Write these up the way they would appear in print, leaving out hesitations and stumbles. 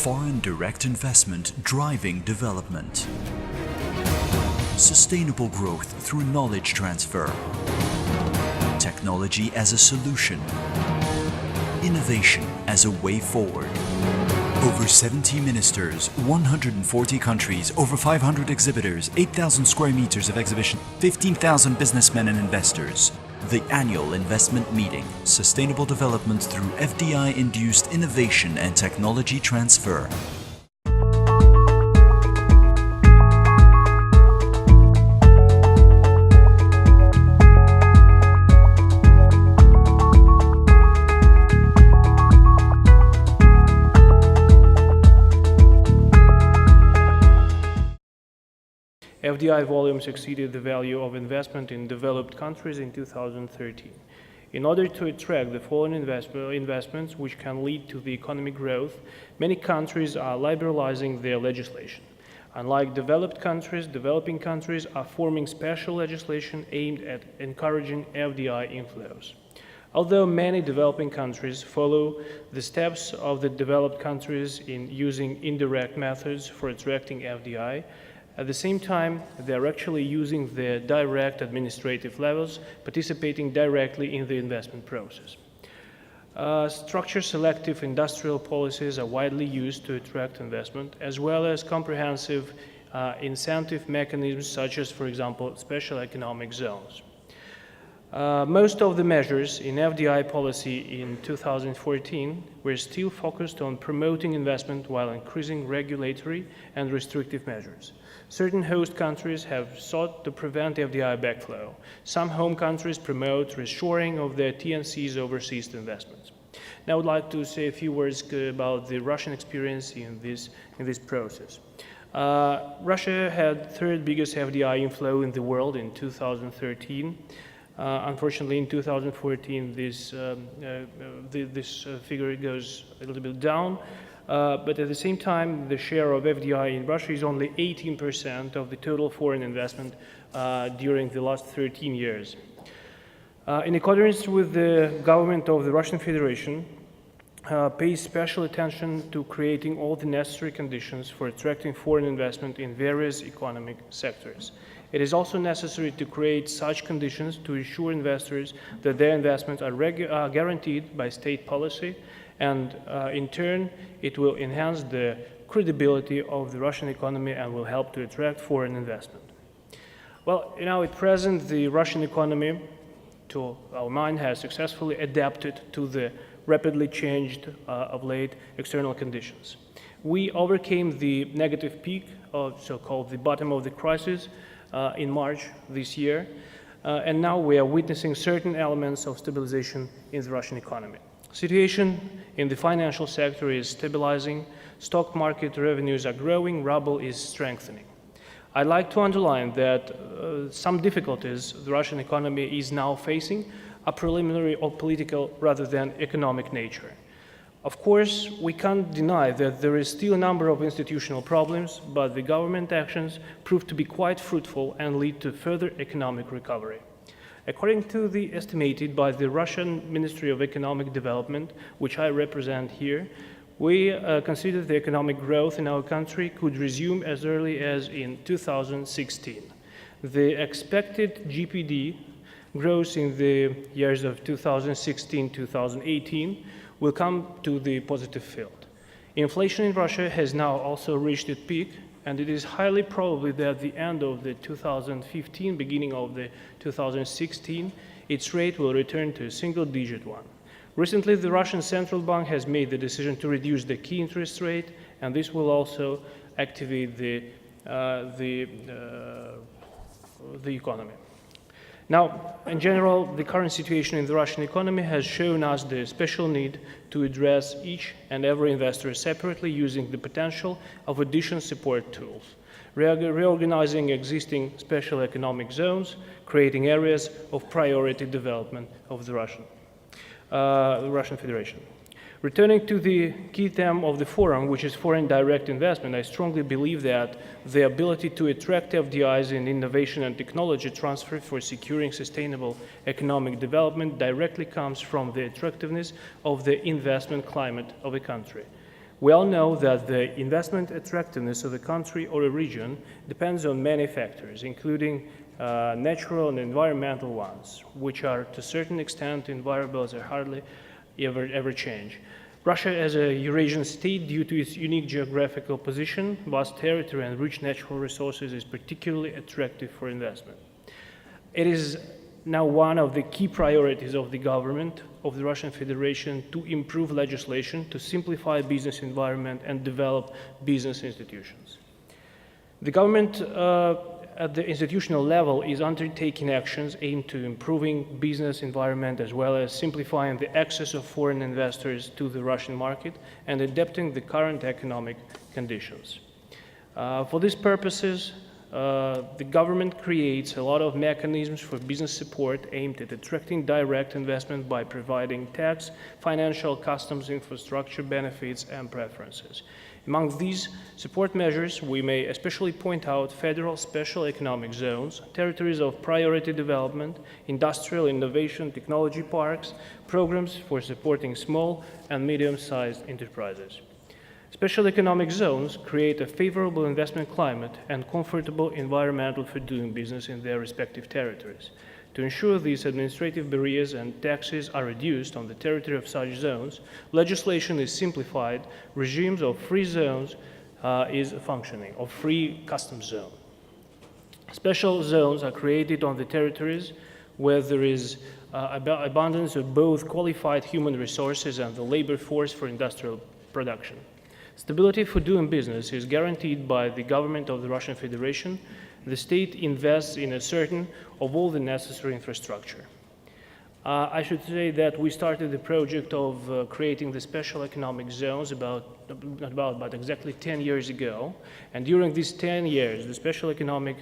Foreign direct investment driving development. Sustainable growth through knowledge transfer. Technology as a solution. Innovation as a way forward. Over 70 ministers, 140 countries, over 500 exhibitors, 8,000 square meters of exhibition, 15,000 businessmen and investors. The annual investment meeting, Sustainable Development through FDI-induced innovation and technology transfer. FDI volumes exceeded the value of investment in developed countries in 2013. In order to attract the foreign investments which can lead to the economic growth, many countries are liberalizing their legislation. Unlike developed countries, developing countries are forming special legislation aimed at encouraging FDI inflows. Although many developing countries follow the steps of the developed countries in using indirect methods for attracting FDI, at the same time, they are actually using the direct administrative levels, participating directly in the investment process. Structure-selective industrial policies are widely used to attract investment, as well as comprehensive incentive mechanisms such as, for example, special economic zones. Most of the measures in FDI policy in 2014 were still focused on promoting investment while increasing regulatory and restrictive measures. Certain host countries have sought to prevent FDI backflow. Some home countries promote reshoring of their TNC's overseas investments. Now I would like to say a few words about the Russian experience in this process. Russia had third biggest FDI inflow in the world in 2013. Unfortunately, in 2014, this figure goes a little bit down. But at the same time, the share of FDI in Russia is only 18% of the total foreign investment during the last 13 years. In accordance with the government of the Russian Federation, pays special attention to creating all the necessary conditions for attracting foreign investment in various economic sectors. It is also necessary to create such conditions to assure investors that their investments are guaranteed by state policy, and in turn, it will enhance the credibility of the Russian economy and will help to attract foreign investment. Well, at present, the Russian economy, to our mind, has successfully adapted to the rapidly changed of late external conditions. We overcame the negative peak of so-called the bottom of the crisis in March this year, and now we are witnessing certain elements of stabilization in the Russian economy. Situation in the financial sector is stabilizing, stock market revenues are growing, ruble is strengthening. I'd like to underline that some difficulties the Russian economy is now facing are preliminary or political rather than economic nature. Of course, we can't deny that there is still a number of institutional problems, but the government actions prove to be quite fruitful and lead to further economic recovery. According to the estimated by the Russian Ministry of Economic Development, which I represent here, we consider the economic growth in our country could resume as early as in 2016. The expected GPD growth in the years of 2016-2018 will come to the positive field. Inflation in Russia has now also reached its peak, and it is highly probable that at the end of the 2015, beginning of the 2016, its rate will return to a single-digit one. Recently, the Russian Central Bank has made the decision to reduce the key interest rate, and this will also activate the economy. Now, in general, the current situation in the Russian economy has shown us the special need to address each and every investor separately using the potential of additional support tools, reorganizing existing special economic zones, creating areas of priority development of the Russian Federation. Returning to the key theme of the forum, which is foreign direct investment, I strongly believe that the ability to attract FDIs in innovation and technology transfer for securing sustainable economic development directly comes from the attractiveness of the investment climate of a country. We all know that the investment attractiveness of a country or a region depends on many factors, including natural and environmental ones, which are to a certain extent invariables that hardly ever change. Russia as a Eurasian state, due to its unique geographical position, vast territory and rich natural resources, is particularly attractive for investment. It is now one of the key priorities of the government of the Russian Federation to improve legislation, to simplify business environment and develop business institutions. The government at the institutional level is undertaking actions aimed to improving business environment as well as simplifying the access of foreign investors to the Russian market and adapting the current economic conditions. For these purposes, the government creates a lot of mechanisms for business support aimed at attracting direct investment by providing tax, financial, customs, infrastructure benefits and preferences. Among these support measures, we may especially point out federal special economic zones, territories of priority development, industrial innovation, technology parks, programs for supporting small and medium-sized enterprises. Special economic zones create a favorable investment climate and comfortable environment for doing business in their respective territories. To ensure these administrative barriers and taxes are reduced on the territory of such zones, legislation is simplified, regimes of free zones is functioning, of free customs zone. Special zones are created on the territories where there is abundance of both qualified human resources and the labor force for industrial production. Stability for doing business is guaranteed by the government of the Russian Federation. The state invests in a certain of all the necessary infrastructure. I should say that we started the project of creating the special economic zones but exactly 10 years ago. And during these 10 years, the special economic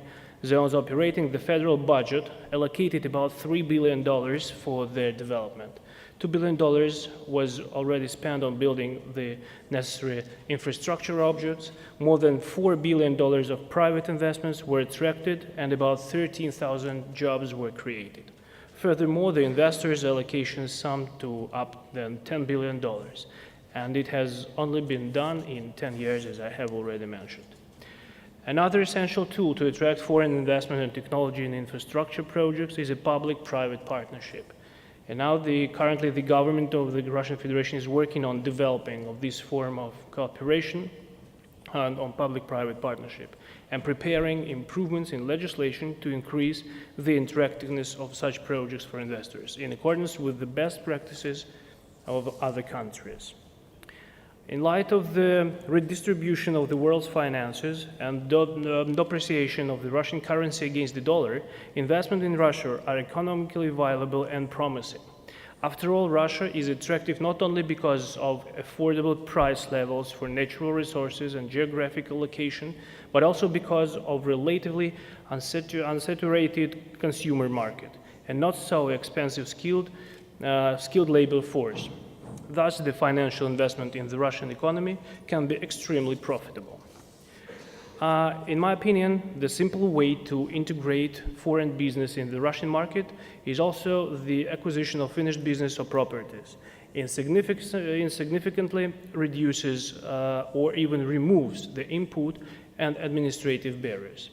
zones operating the federal budget allocated about $3 billion for their development. $2 billion was already spent on building the necessary infrastructure objects. More than $4 billion of private investments were attracted and about 13,000 jobs were created. Furthermore, the investors' allocations summed to up than $10 billion, and it has only been done in 10 years, as I have already mentioned. Another essential tool to attract foreign investment in technology and infrastructure projects is a public-private partnership. And now currently the government of the Russian Federation is working on developing of this form of cooperation and on public-private partnership and preparing improvements in legislation to increase the attractiveness of such projects for investors in accordance with the best practices of other countries. In light of the redistribution of the world's finances and depreciation of the Russian currency against the dollar, investment in Russia are economically viable and promising. After all, Russia is attractive not only because of affordable price levels for natural resources and geographical location, but also because of relatively unsaturated consumer market and not so expensive skilled labor force. Thus, the financial investment in the Russian economy can be extremely profitable. In my opinion, the simple way to integrate foreign business in the Russian market is also the acquisition of finished business or properties. It significantly reduces or even removes the input and administrative barriers.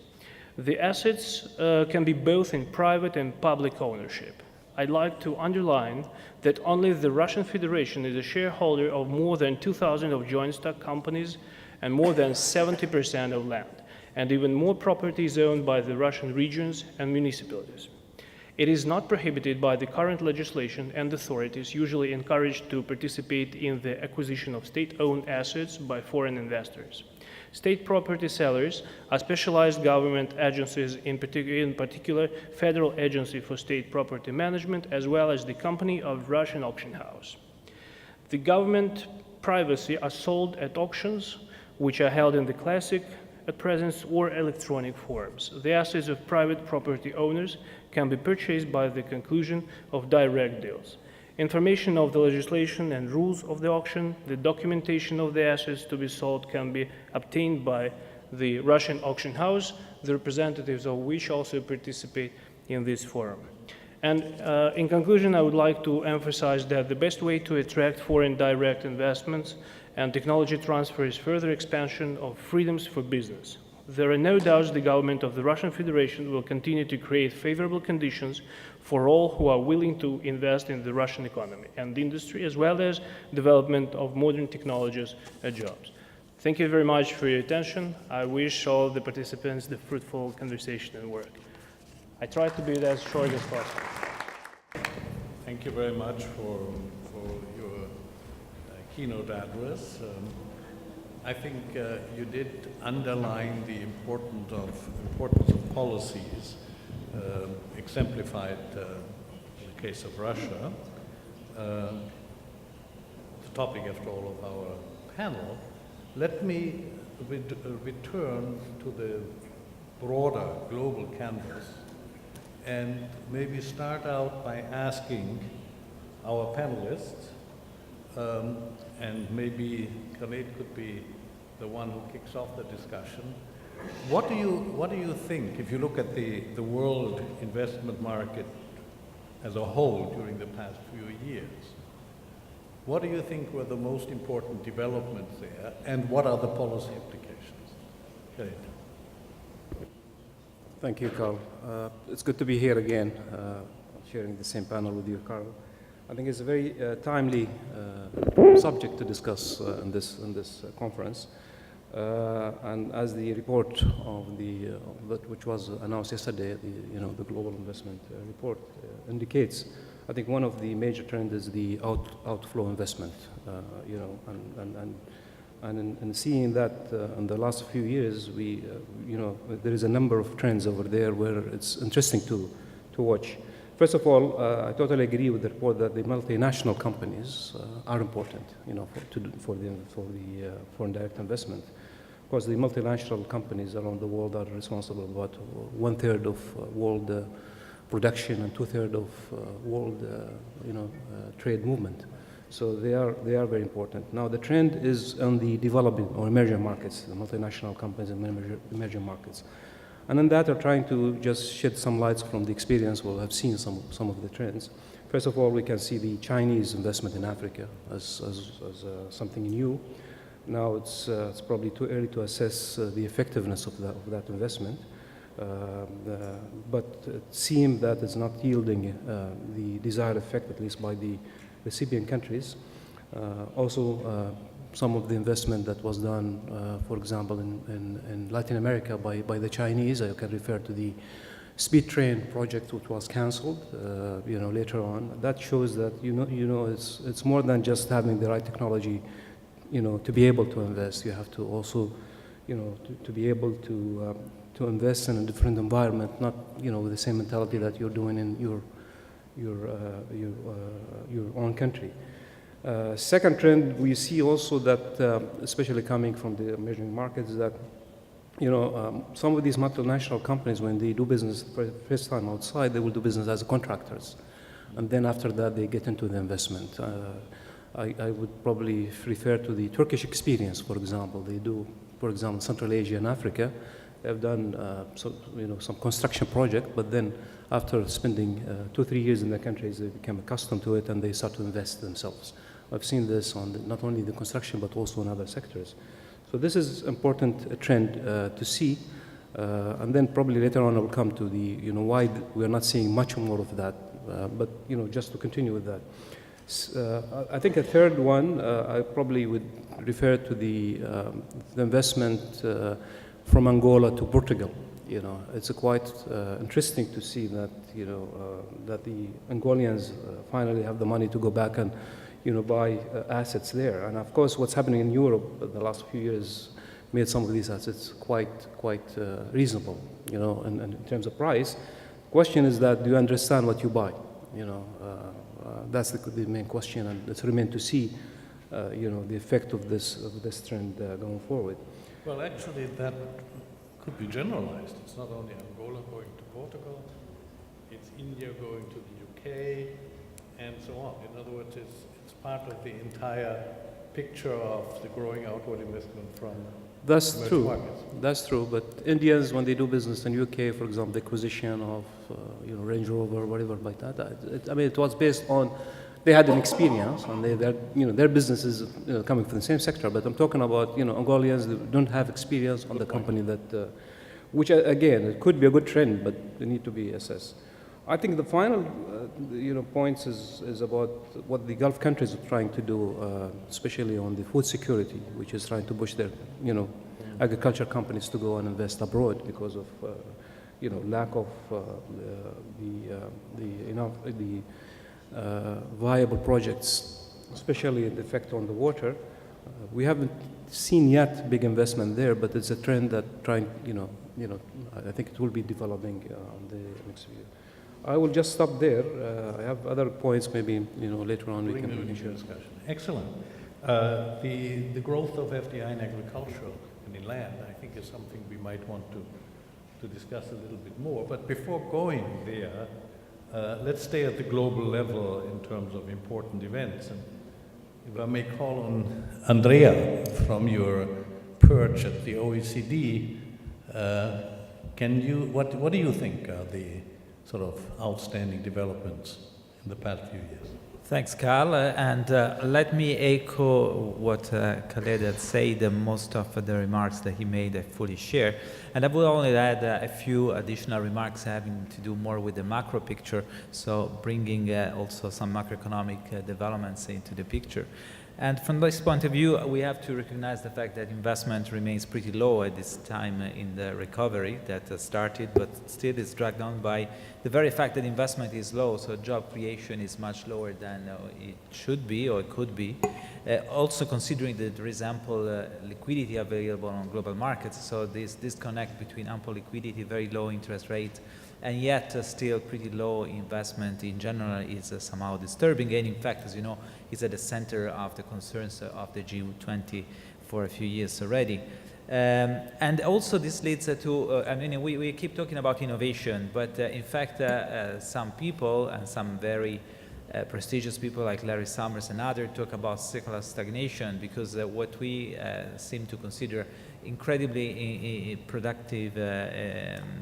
The assets can be both in private and public ownership. I'd like to underline that only the Russian Federation is a shareholder of more than 2,000 of joint stock companies and more than 70% of land, and even more property is owned by the Russian regions and municipalities. It is not prohibited by the current legislation, and authorities usually encouraged to participate in the acquisition of state-owned assets by foreign investors. State property sellers are specialized government agencies, in particular Federal Agency for State Property Management, as well as the Company of Russian Auction House. The government privacy are sold at auctions, which are held in the classic, at present, or electronic forms. The assets of private property owners can be purchased by the conclusion of direct deals. Information of the legislation and rules of the auction, the documentation of the assets to be sold can be obtained by the Russian auction house, the representatives of which also participate in this forum. And in conclusion, I would like to emphasize that the best way to attract foreign direct investments and technology transfer is further expansion of freedoms for business. There are no doubts the government of the Russian Federation will continue to create favorable conditions for all who are willing to invest in the Russian economy and industry, as well as development of modern technologies and jobs. Thank you very much for your attention. I wish all the participants the fruitful conversation and work. I tried to be as short as possible. Thank you very much for your keynote address. I think you did underline the importance of policies, exemplified in the case of Russia. The topic, after all, of our panel. Let me return to the broader global canvas and maybe start out by asking our panelists, and maybe Khaled could be the one who kicks off the discussion. What do you think, if you look at the world investment market as a whole during the past few years, what do you think were the most important developments there, and what are the policy implications? Khaled. Thank you, Carl. It's good to be here again, sharing the same panel with you, Carl. I think it's a very timely subject to discuss in this conference. And as the report which was announced yesterday, the Global Investment Report indicates, I think one of the major trends is the outflow investment. And in seeing that in the last few years, there is a number of trends over there where it's interesting to watch. First of all, I totally agree with the report that the multinational companies are important, for the foreign direct investment. Of course, the multinational companies around the world are responsible for about 1/3 of world production and 2/3 of world, trade movement. So they are very important. Now the trend is on the developing or emerging markets, the multinational companies in emerging markets. And in that, are trying to just shed some lights from the experience. We'll have seen some of the trends. First of all, we can see the Chinese investment in Africa as something new. Now it's probably too early to assess the effectiveness of that investment. But it seems that it's not yielding the desired effect, at least by the recipient countries. Also, some of the investment that was done, for example, in Latin America by the Chinese, I can refer to the speed train project, which was canceled, later on. That shows that, it's more than just having the right technology, to be able to invest. You have to also, to be able to invest in a different environment, not, with the same mentality that you're doing in your own country. Second trend, we see also that, especially coming from the emerging markets, that some of these multinational companies, when they do business for the first time outside, they will do business as contractors, and then after that they get into the investment. I would probably refer to the Turkish experience, for example. They do, for example, Central Asia and Africa. They've done some construction project, but then after spending 2-3 years in the countries, they become accustomed to it and they start to invest themselves. I've seen this on not only the construction, but also in other sectors. So this is important trend to see. And then probably later on I will come to the, why we're not seeing much more of that. But, just to continue with that. I think a third one, I probably would refer to the investment from Angola to Portugal. It's quite interesting to see that, that the Angolians finally have the money to go back and, buy assets there. And of course, what's happening in Europe the last few years made some of these assets quite reasonable, in terms of price. Question is that, do you understand what you buy? That's the main question, and it's remain to see, the effect of this trend going forward. Well, actually, that could be generalized. It's not only Angola going to Portugal, it's India going to the UK, and so on. In other words, it's part of the entire picture of the growing outward investment from That's true. markets. That's true. But Indians, when they do business in UK, for example, the acquisition of Range Rover, whatever like that, it was based on they had an experience, and their business is coming from the same sector. But I'm talking about Mongolians that don't have experience on the company that, which again, it could be a good trend, but they need to be assessed. I think the final points is about what the Gulf countries are trying to do, especially on the food security, which is trying to push their agriculture companies to go and invest abroad because of lack of the viable projects, especially the effect on the water. We haven't seen yet big investment there, but it's a trend that I think it will be developing on the next year. I will just stop there. I have other points, maybe later on we can share. Discussion. Excellent. The growth of FDI in agriculture and in land, I think, is something we might want to discuss a little bit more. But before going there, let's stay at the global level in terms of important events. And if I may call on Andrea from your perch at the OECD, what do you think are the sort of outstanding developments in the past few years? Thanks, Carl. And let me echo what Khaled had said. Most of the remarks that he made I fully share. And I will only add a few additional remarks having to do more with the macro picture, so bringing also some macroeconomic developments into the picture. And from this point of view, we have to recognize the fact that investment remains pretty low at this time in the recovery that started, but still is dragged down by the very fact that investment is low, so job creation is much lower than it should be or it could be. Also considering that there is ample liquidity available on global markets, so this disconnect between ample liquidity, very low interest rate, and yet still pretty low investment in general is somehow disturbing, and in fact, as you know, is at the center of the concerns of the G20 for a few years already. And also this leads to, we keep talking about innovation, but in fact some people and some very prestigious people like Larry Summers and others talk about secular stagnation, because what we seem to consider incredibly productive,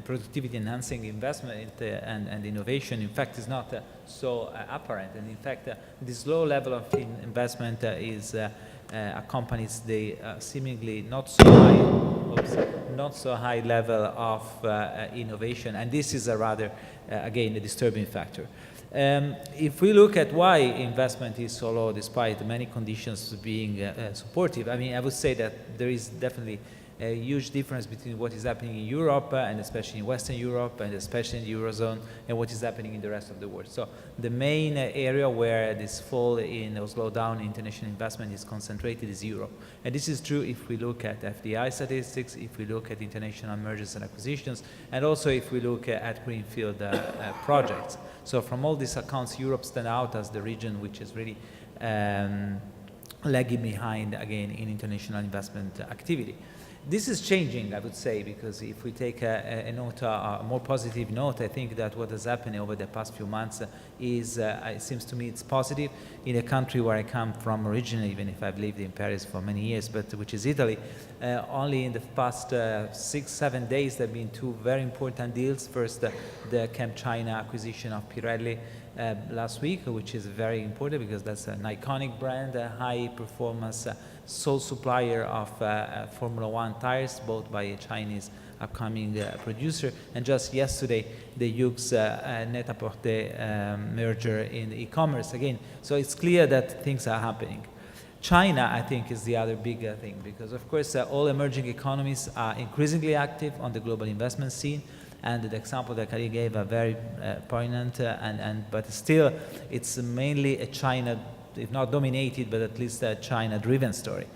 productivity enhancing investment and innovation, in fact, is not so apparent. And in fact, this low level of investment is accompanies the seemingly not so high level of innovation, and this is a rather, again, a disturbing factor. If we look at why investment is so low despite many conditions being supportive, I would say that there is definitely a huge difference between what is happening in Europe and especially in Western Europe and especially in the Eurozone and what is happening in the rest of the world. So the main area where this fall in or slowdown in international investment is concentrated is Europe. And this is true if we look at FDI statistics, if we look at international mergers and acquisitions, and also if we look at greenfield projects. So from all these accounts, Europe stands out as the region which is really lagging behind, again, in international investment activity. This is changing, I would say, because if we take a more positive note, I think that what has happened over the past few months is, it seems to me, it's positive. In a country where I come from originally, even if I've lived in Paris for many years, but which is Italy, only in the past 6-7 days there have been two very important deals. First, the ChemChina acquisition of Pirelli last week, which is very important because that's an iconic brand, a high performance sole supplier of Formula One tires, bought by a Chinese upcoming producer. And just yesterday, the Hughes Net-a-Porter merger in e-commerce again. So it's clear that things are happening. China, I think, is the other big thing, because of course all emerging economies are increasingly active on the global investment scene. And the example that Khalid gave are very poignant, but still it's mainly a China, if not dominated, but at least a China-driven story.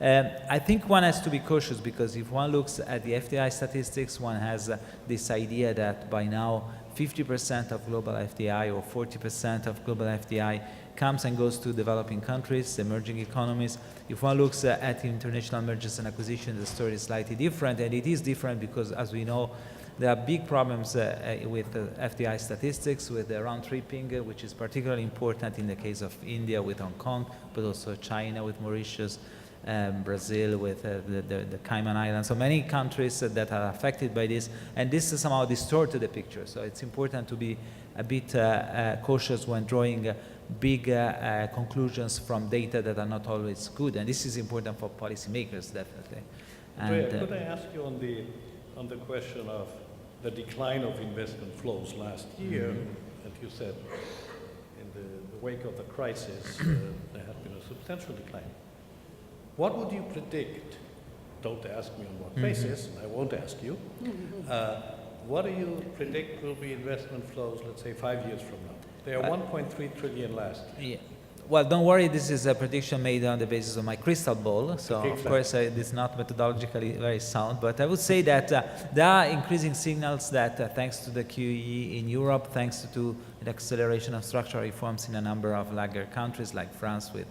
I think one has to be cautious, because if one looks at the FDI statistics, one has this idea that by now 50% of global FDI or 40% of global FDI comes and goes to developing countries, emerging economies. If one looks at international mergers and acquisitions, the story is slightly different, and it is different because, as we know, there are big problems with FDI statistics, with the round-tripping, which is particularly important in the case of India with Hong Kong, but also China with Mauritius, Brazil with the Cayman Islands. So many countries that are affected by this, and this somehow distorted the picture. So it's important to be a bit cautious when drawing big conclusions from data that are not always good. And this is important for policymakers, definitely. And, could I ask you on the question of the decline of investment flows last year, as you said, in the wake of the crisis, there had been a substantial decline. What would you predict? Don't ask me on what basis, and I won't ask you. What do you predict will be investment flows, let's say 5 years from now? They are 1.3 trillion last year. Yeah. Well, don't worry, this is a prediction made on the basis of my crystal ball, so of course it's not methodologically very sound, but I would say that there are increasing signals that thanks to the QE in Europe, thanks to the acceleration of structural reforms in a number of laggard countries like France with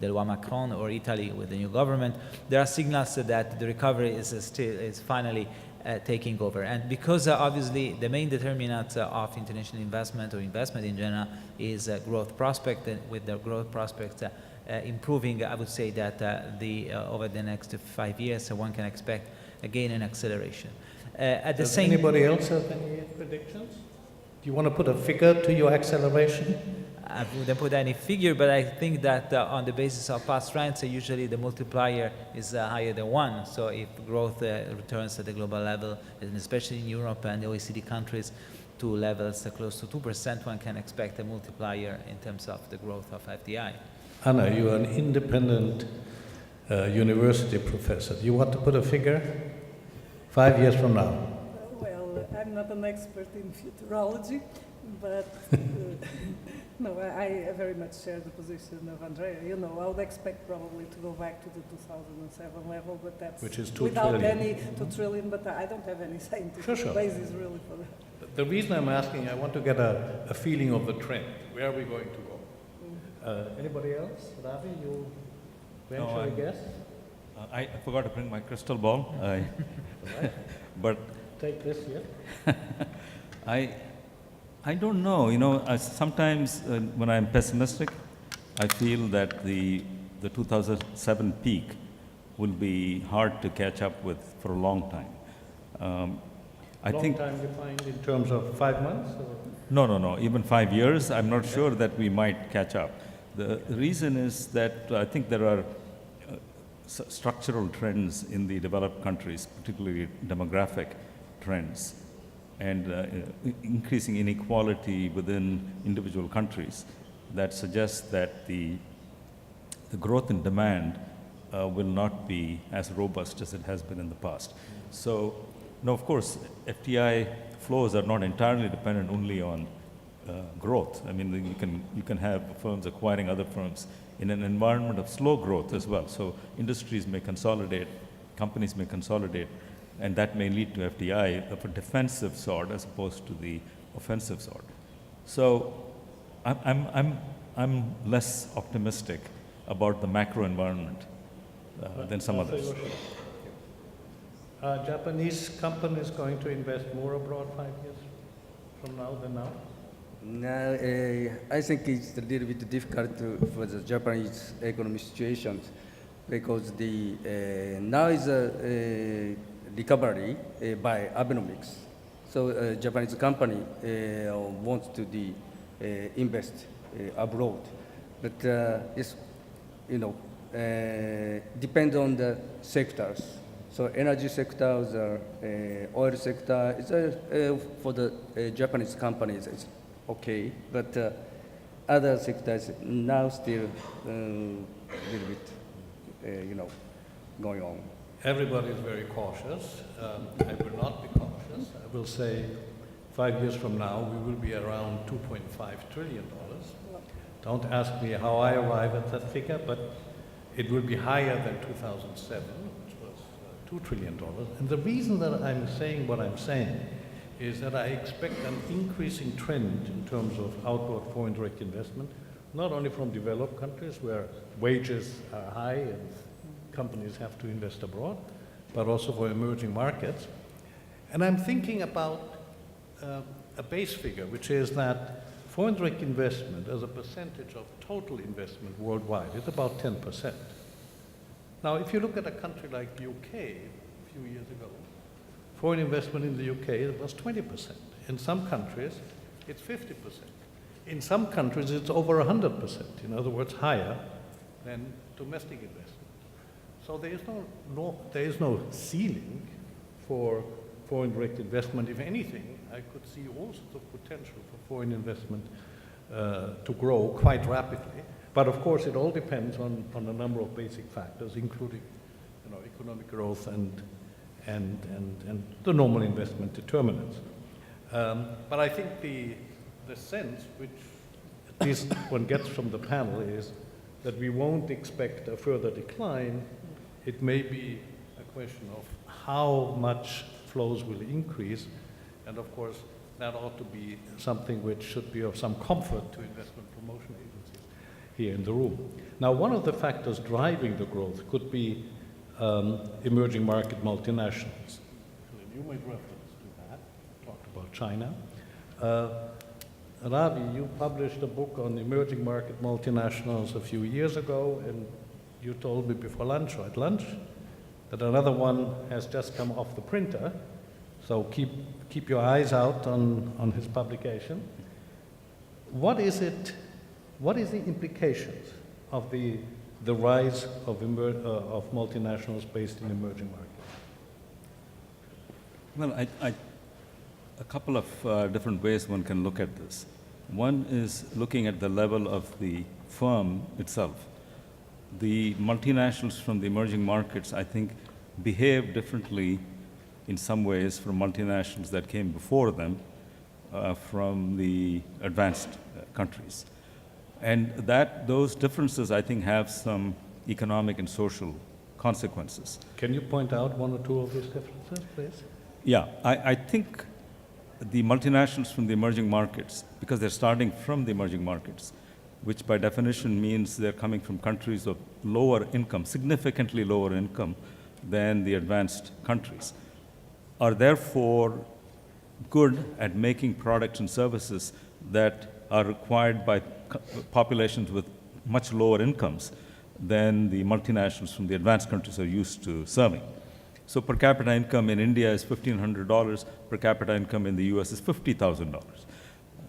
the loi Macron or Italy with the new government, there are signals that the recovery is finally taking over. And because obviously the main determinant of international investment or investment in general is growth prospect, and with the growth prospects improving, I would say that over the next 5 years one can expect again an acceleration. Does anybody else have any predictions? Do you want to put a figure to your acceleration? I wouldn't put any figure, but I think that on the basis of past trends, usually the multiplier is higher than 1. So if growth returns at the global level, and especially in Europe and the OECD countries, to levels close to 2%, one can expect a multiplier in terms of the growth of FDI. Anna, you are an independent university professor. Do you want to put a figure? 5 years from now? Well, I'm not an expert in futurology, but no, I very much share the position of Andrea. You know, I would expect probably to go back to the 2007 level, but that's which is 2 without trillion. any 2 trillion, but I don't have any scientific basis really for that. The reason I'm asking, I want to get a feeling of the trend. Where are we going to go? Anybody else? Ravi, you venture a guess? I forgot to bring my crystal ball. Right. But take this here. I don't know. You know, sometimes when I'm pessimistic, I feel that the 2007 peak will be hard to catch up with for a long time. I think time defined in terms of 5 months? Or? No. Even 5 years, I'm not sure that we might catch up. The reason is that I think there are structural trends in the developed countries, particularly demographic trends, and increasing inequality within individual countries that suggests that the growth in demand will not be as robust as it has been in the past. So, now of course, FDI flows are not entirely dependent only on growth. I mean, you can have firms acquiring other firms in an environment of slow growth as well. So industries may consolidate, companies may consolidate, and that may lead to FDI of a defensive sort as opposed to the offensive sort. So I'm less optimistic about the macro environment than some others. Are Japanese companies going to invest more abroad 5 years from now than now? No, I think it's a little bit difficult for the Japanese economic situation because now is a recovery by Abenomics. So Japanese company wants to invest abroad, but it's depends on the sectors. So energy sectors, oil sector, for the Japanese companies, it's okay, but other sectors now still a little bit, going on. Everybody is very cautious. I will not be cautious. I will say 5 years from now, we will be around $2.5 trillion. Don't ask me how I arrive at that figure, but it will be higher than 2007, which was $2 trillion. And the reason that I'm saying what I'm saying is that I expect an increasing trend in terms of outward foreign direct investment, not only from developed countries where wages are high and companies have to invest abroad, but also for emerging markets. And I'm thinking about a base figure, which is that foreign direct investment as a percentage of total investment worldwide is about 10%. Now, if you look at a country like the UK a few years ago, foreign investment in the UK was 20%. In some countries, it's 50%. In some countries, it's over 100%, in other words, higher than domestic investment. So there is no ceiling for foreign direct investment. If anything, I could see all sorts of potential for foreign investment to grow quite rapidly. But of course, it all depends on a number of basic factors, including economic growth and the normal investment determinants. But I think the sense, which at least one gets from the panel, is that we won't expect a further decline. It may be a question of how much flows will increase, and of course, that ought to be something which should be of some comfort to investment promotion agencies here in the room. Now, one of the factors driving the growth could be emerging market multinationals. You made reference to that, talked about China. Ravi, you published a book on emerging market multinationals a few years ago, and you told me before lunch, or at lunch, that another one has just come off the printer. So keep your eyes out on his publication. What is the implications of the rise of multinationals based in emerging markets? Well, a couple of different ways one can look at this. One is looking at the level of the firm itself. The multinationals from the emerging markets, I think, behave differently in some ways from multinationals that came before them from the advanced countries. And those differences, I think, have some economic and social consequences. Can you point out one or two of these differences, please? Yeah, I think the multinationals from the emerging markets, because they're starting from the emerging markets, which by definition means they're coming from countries of lower income, significantly lower income than the advanced countries, are therefore good at making products and services that are required by populations with much lower incomes than the multinationals from the advanced countries are used to serving. So per capita income in India is $1,500, per capita income in the US is $50,000.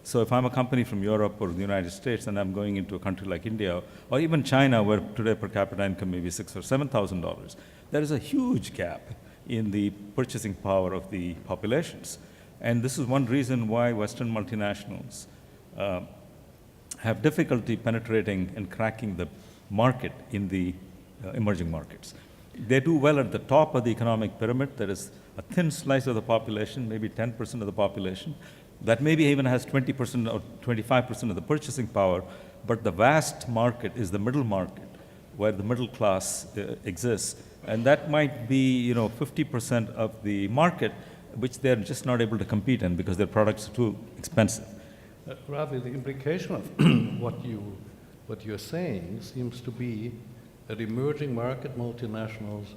So if I'm a company from Europe or the United States and I'm going into a country like India or even China, where today per capita income may be $6,000 or $7,000, there is a huge gap in the purchasing power of the populations. And this is one reason why Western multinationals have difficulty penetrating and cracking the market in the emerging markets. They do well at the top of the economic pyramid. There is a thin slice of the population, maybe 10% of the population, that maybe even has 20% or 25% of the purchasing power, but the vast market is the middle market, where the middle class exists. And that might be 50% of the market, which they're just not able to compete in because their products are too expensive. Ravi, the implication of what you're saying seems to be that emerging market multinationals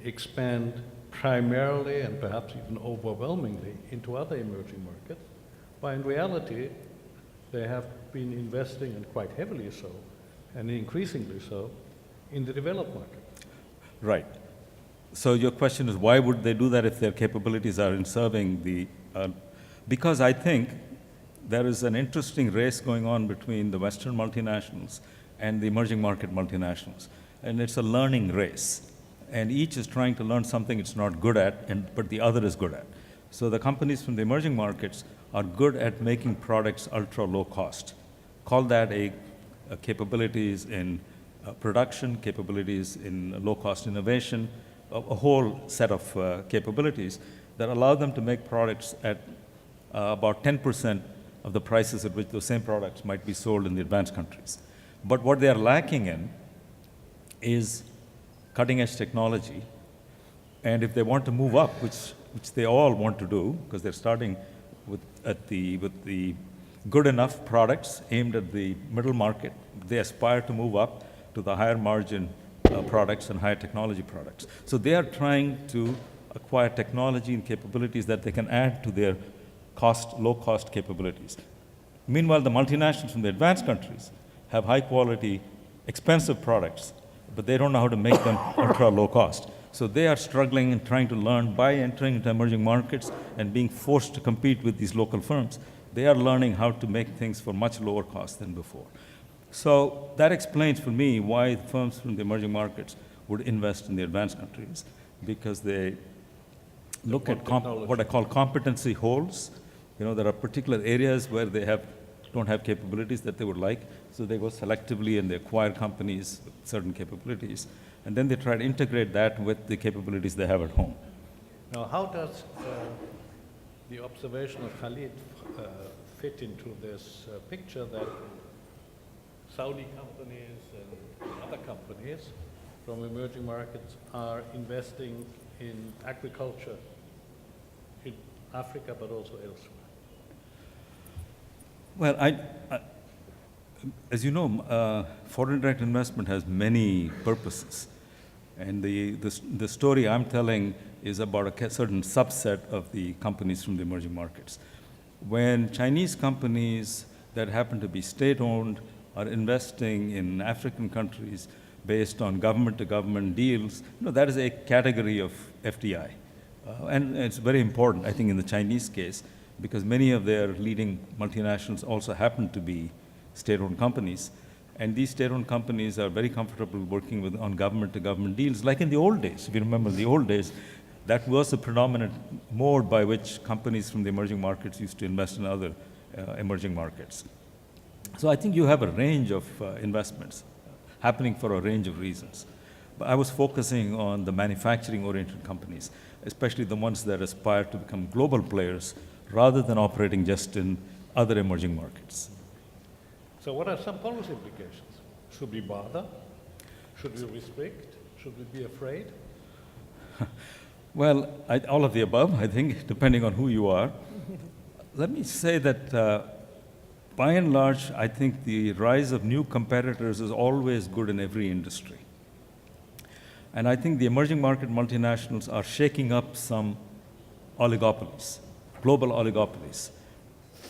expand primarily and perhaps even overwhelmingly into other emerging markets, but in reality, they have been investing, and quite heavily so, and increasingly so, in the developed market. Right. So your question is, why would they do that if their capabilities are in serving the... because I think there is an interesting race going on between the Western multinationals and the emerging market multinationals. And it's a learning race. And each is trying to learn something it's not good at, but the other is good at. So the companies from the emerging markets are good at making products ultra low cost. Call that a capabilities in production, capabilities in low cost innovation, a whole set of capabilities that allow them to make products at about 10% of the prices at which those same products might be sold in the advanced countries. But what they are lacking in is cutting-edge technology. And if they want to move up, which they all want to do, because they're starting with the good enough products aimed at the middle market, they aspire to move up to the higher margin products and higher technology products. So they are trying to acquire technology and capabilities that they can add to their low-cost capabilities. Meanwhile, the multinationals from the advanced countries have high-quality, expensive products, but they don't know how to make them ultra-low cost. So they are struggling and trying to learn by entering into emerging markets and being forced to compete with these local firms. they are learning how to make things for much lower cost than before. So that explains for me why firms from the emerging markets would invest in the advanced countries, because they look at what I call competency holes. You know, there are particular areas where they don't have capabilities that they would like, so they go selectively and they acquire companies with certain capabilities, and then they try to integrate that with the capabilities they have at home. Now, how does the observation of Khalid fit into this picture that Saudi companies and other companies from emerging markets are investing in agriculture in Africa, but also elsewhere? Well, as you know, foreign direct investment has many purposes. And the story I'm telling is about a certain subset of the companies from the emerging markets. When Chinese companies that happen to be state-owned are investing in African countries based on government-to-government deals, that is a category of FDI. And it's very important, I think, in the Chinese case, because many of their leading multinationals also happen to be state-owned companies. And these state-owned companies are very comfortable working on government-to-government deals, like in the old days. If you remember the old days, that was the predominant mode by which companies from the emerging markets used to invest in other emerging markets. So I think you have a range of investments happening for a range of reasons. But I was focusing on the manufacturing-oriented companies, especially the ones that aspire to become global players rather than operating just in other emerging markets. So what are some policy implications? Should we bother? Should we restrict? Should we be afraid? Well, all of the above, I think, depending on who you are. Let me say that by and large, I think the rise of new competitors is always good in every industry. And I think the emerging market multinationals are shaking up some oligopolies, global oligopolies.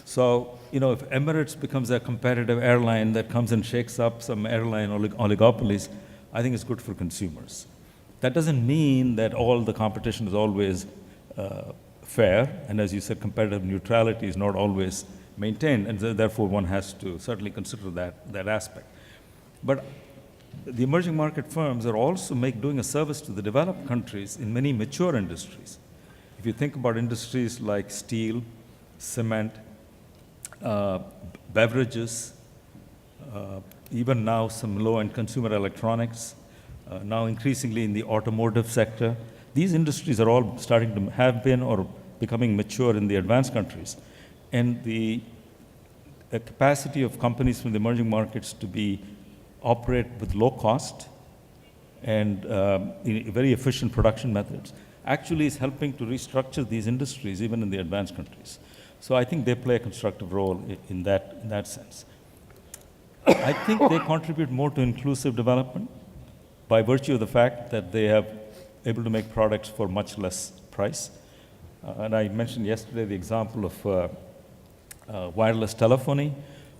So, if Emirates becomes a competitive airline that comes and shakes up some airline oligopolies, I think it's good for consumers. That doesn't mean that all the competition is always fair, and as you said, competitive neutrality is not always maintained, and therefore one has to certainly consider that aspect. But the emerging market firms are also doing a service to the developed countries in many mature industries. If you think about industries like steel, cement, beverages, even now some low-end consumer electronics, now increasingly in the automotive sector, these industries are all starting to have been or becoming mature in the advanced countries. And the capacity of companies from the emerging markets to operate with low cost and very efficient production methods actually is helping to restructure these industries even in the advanced countries. So I think they play a constructive role in that sense. I think they contribute more to inclusive development by virtue of the fact that they are able to make products for much less price. And I mentioned yesterday the example of wireless telephony,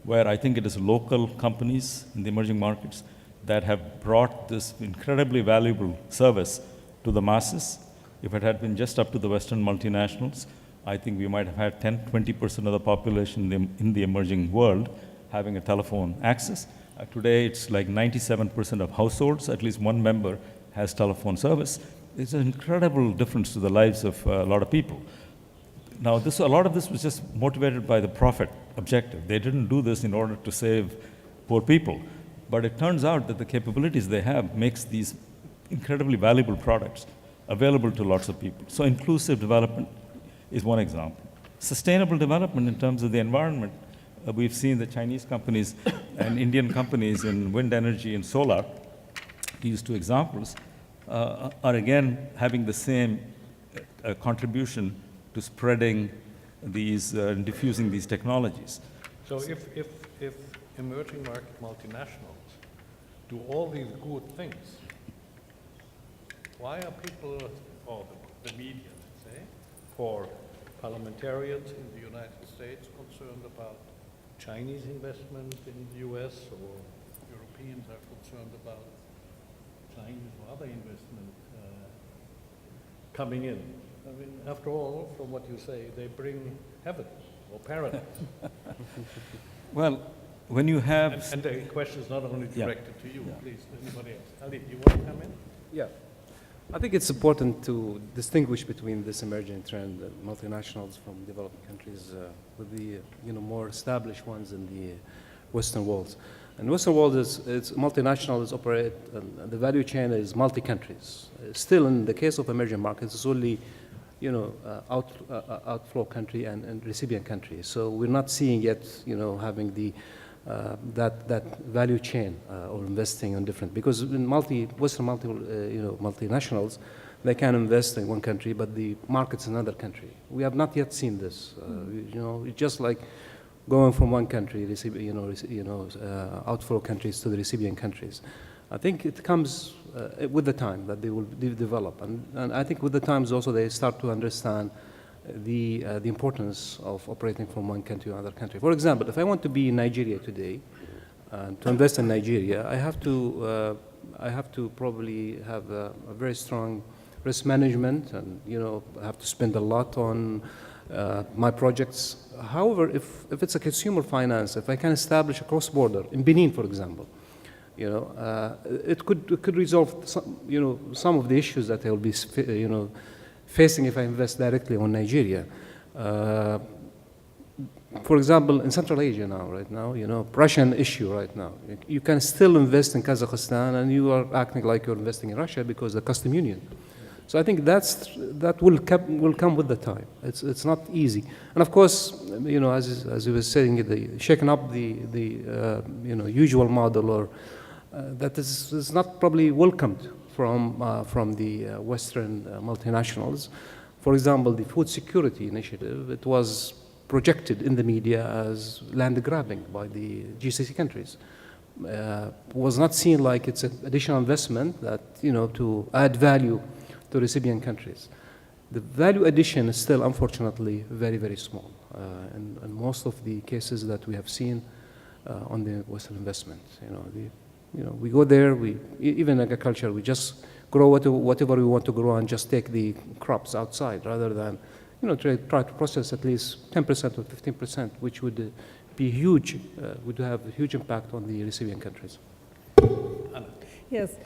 where I think it is local companies in the emerging markets that have brought this incredibly valuable service to the masses. If it had been just up to the Western multinationals, I think we might have had 10–20% of the population in the emerging world having a telephone access. Today, it's like 97% of households, at least one member has telephone service. It's an incredible difference to the lives of a lot of people. Now, a lot of this was just motivated by the profit objective. They didn't do this in order to save poor people. But it turns out that the capabilities they have makes these incredibly valuable products available to lots of people. So inclusive development is one example. Sustainable development in terms of the environment, we've seen the Chinese companies and Indian companies in wind energy and solar, to use two examples, are again having the same contribution to spreading these, diffusing these technologies. So if emerging market multinationals do all these good things, why are people, or the media, let's say, or parliamentarians in the United States concerned about Chinese investment in the US, or Europeans are concerned about Chinese or other investment coming in? I mean, after all, from what you say, they bring heaven or paradigm. Well, when you have... And the question is not only Yeah. directed to you, Yeah. please, anybody else. Ali, you want to come in? Yeah. I think it's important to distinguish between this emerging trend, multinationals from developing countries, with the more established ones in the Western world. And Western world it's multinationals operate, and the value chain is multi-countries. Still, in the case of emerging markets, it's only outflow country and recipient country. So we're not seeing yet having the that value chain or investing on different, because in Western multinationals, they can invest in one country, but the market's in another country. We have not yet seen this. It's just like going from one country, outflow countries to the recipient countries. I think it comes with the time that they will develop, and I think with the times also they start to understand the importance of operating from one country to another country. For example, if I want to be in Nigeria today, to invest in Nigeria, I have to probably have a very strong risk management, and I have to spend a lot on my projects. However, if it's a consumer finance, if I can establish a cross-border in Benin, for example, it could resolve some of the issues that I will be facing if I invest directly on Nigeria. For example, in Central Asia right now, Russian issue right now. You can still invest in Kazakhstan, and you are acting like you're investing in Russia because the custom union. So I think that will come with the time. It's not easy, and of course, as you were saying, shaking up the usual model, or that is not probably welcomed from the Western multinationals. For example, the food security initiative, it was projected in the media as land grabbing by the GCC countries. Was not seen like it's an additional investment that to add value to recipient countries. The value addition is still, unfortunately, very, very small in most of the cases that we have seen on the Western investment. We go there, even agriculture, we just grow whatever we want to grow and just take the crops outside, rather than try to process at least 10% or 15%, which would be huge, would have a huge impact on the recipient countries. Yes.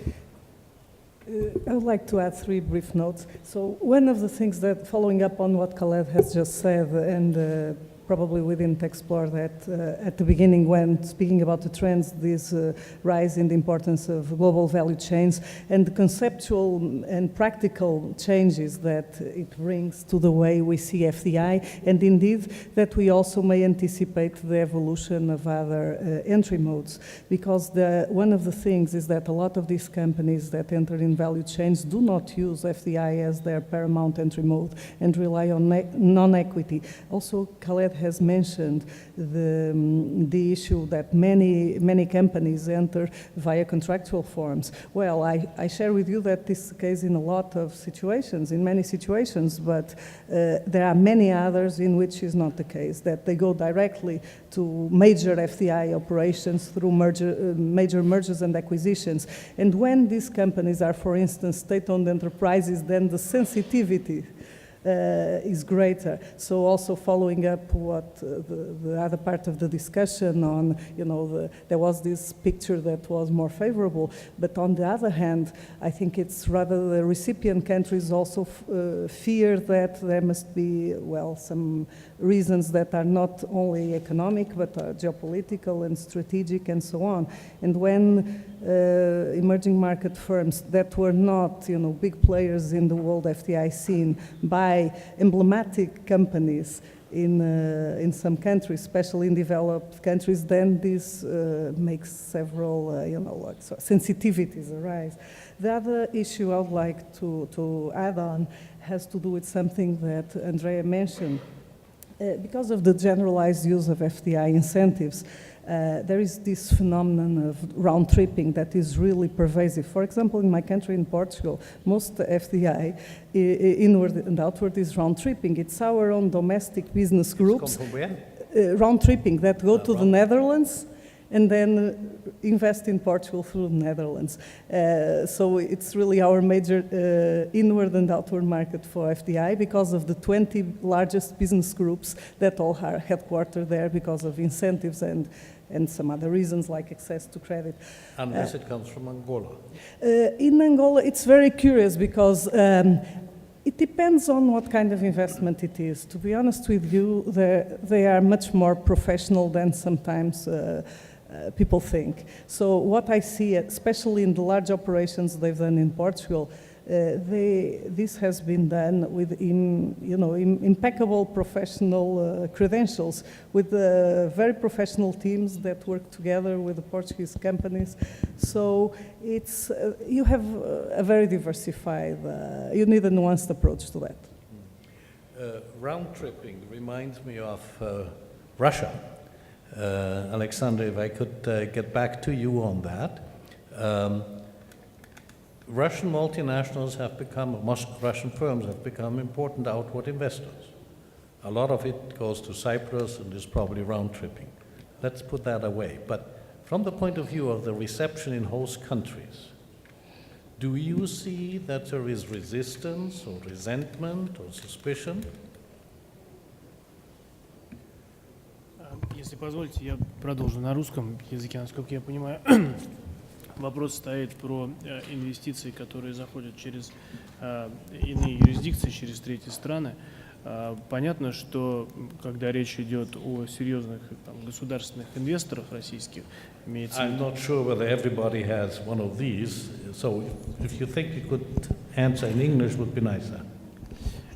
I would like to add 3 brief notes. So one of the things that, following up on what Khaled has just said, and probably we didn't explore that at the beginning when speaking about the trends, this rise in the importance of global value chains and the conceptual and practical changes that it brings to the way we see FDI, and indeed that we also may anticipate the evolution of other entry modes, because one of the things is that a lot of these companies that enter in value chains do not use FDI as their paramount entry mode and rely on non-equity. Also, Khaled has mentioned the issue that many companies enter via contractual forms. Well, I share with you that this is the case in a lot of situations, in many situations, but there are many others in which is not the case, that they go directly to major FDI operations through major mergers and acquisitions. And when these companies are, for instance, state-owned enterprises, then the sensitivity is greater. So also following up what the other part of the discussion on, there was this picture that was more favorable, but on the other hand, I think it's rather the recipient countries also fear that there must be, some reasons that are not only economic, but geopolitical and strategic and so on. And when emerging market firms that were not, big players in the world FDI scene buy emblematic companies in some countries, especially in developed countries, then this makes several, sensitivities arise. The other issue I would like to add on has to do with something that Andrea mentioned. Because of the generalized use of FDI incentives, there is this phenomenon of round tripping that is really pervasive. For example, in my country, in Portugal, most FDI, inward and outward, is round tripping. It's our own domestic business groups, round tripping, that go to the Netherlands and then invest in Portugal through the Netherlands. So it's really our major inward and outward market for FDI because of the 20 largest business groups that all are headquartered there because of incentives and some other reasons like access to credit. Unless it comes from Angola. In Angola, it's very curious because it depends on what kind of investment it is. To be honest with you, they are much more professional than sometimes people think. So what I see, especially in the large operations they've done in Portugal, this has been done with impeccable professional credentials, with very professional teams that work together with the Portuguese companies. So it's you have a very diversified. You need a nuanced approach to that. Round tripping reminds me of Russia. Alexander, if I could get back to you on that. Russian multinationals have become, Russian firms have become important outward investors. A lot of it goes to Cyprus and is probably round tripping. Let's put that away. But from the point of view of the reception in host countries, do you see that there is resistance or resentment or suspicion? Если позволите, я продолжу на русском языке, насколько я понимаю. Вопрос стоит про инвестиции, которые заходят через иные юрисдикции, через третьи страны. Понятно, что когда речь идет о серьезных государственных инвесторах российских, имеется... I'm not sure whether everybody has one of these, so if you think you could answer in English would be nicer.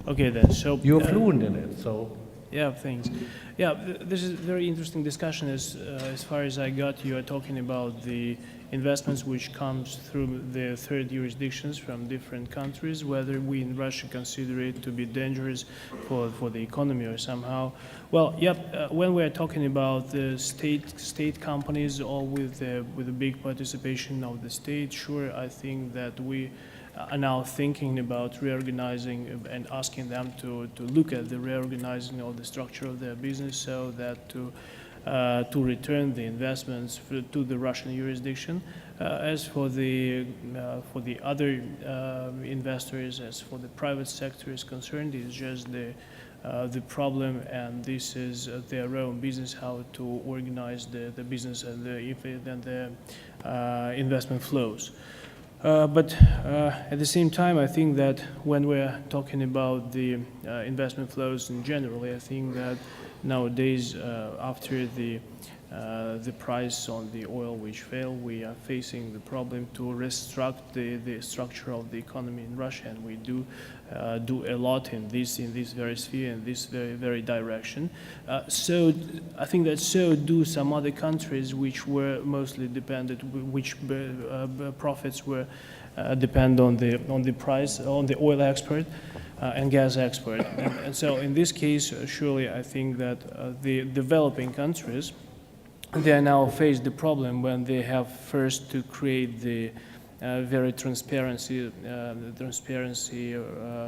Okay then, so... You're fluent in it, so... Yeah, thanks. Yeah, this is a very interesting discussion. As far as I got, you are talking about the investments which comes through the third jurisdictions from different countries, whether we in Russia consider it to be dangerous for the economy or somehow. Well, yeah, when we are talking about the state companies or with a big participation of the state, sure, I think that we are now thinking about reorganizing and asking them to look at the reorganizing of the structure of their business so that to return the investments to the Russian jurisdiction. As for the other investors, as for the private sector is concerned, it's just the problem, and this is their own business, how to organize the business and the investment flows. But at the same time, I think that when we're talking about the investment flows in general, I think that nowadays, after the price on the oil which fell, we are facing the problem to restructure the structure of the economy in Russia, and we do a lot in this very sphere, in this very direction. So I think that so do some other countries which were mostly dependent, which profits were depend on the price on the oil export and gas export, and so in this case, surely I think that the developing countries, they are now faced the problem when they have first to create the very transparency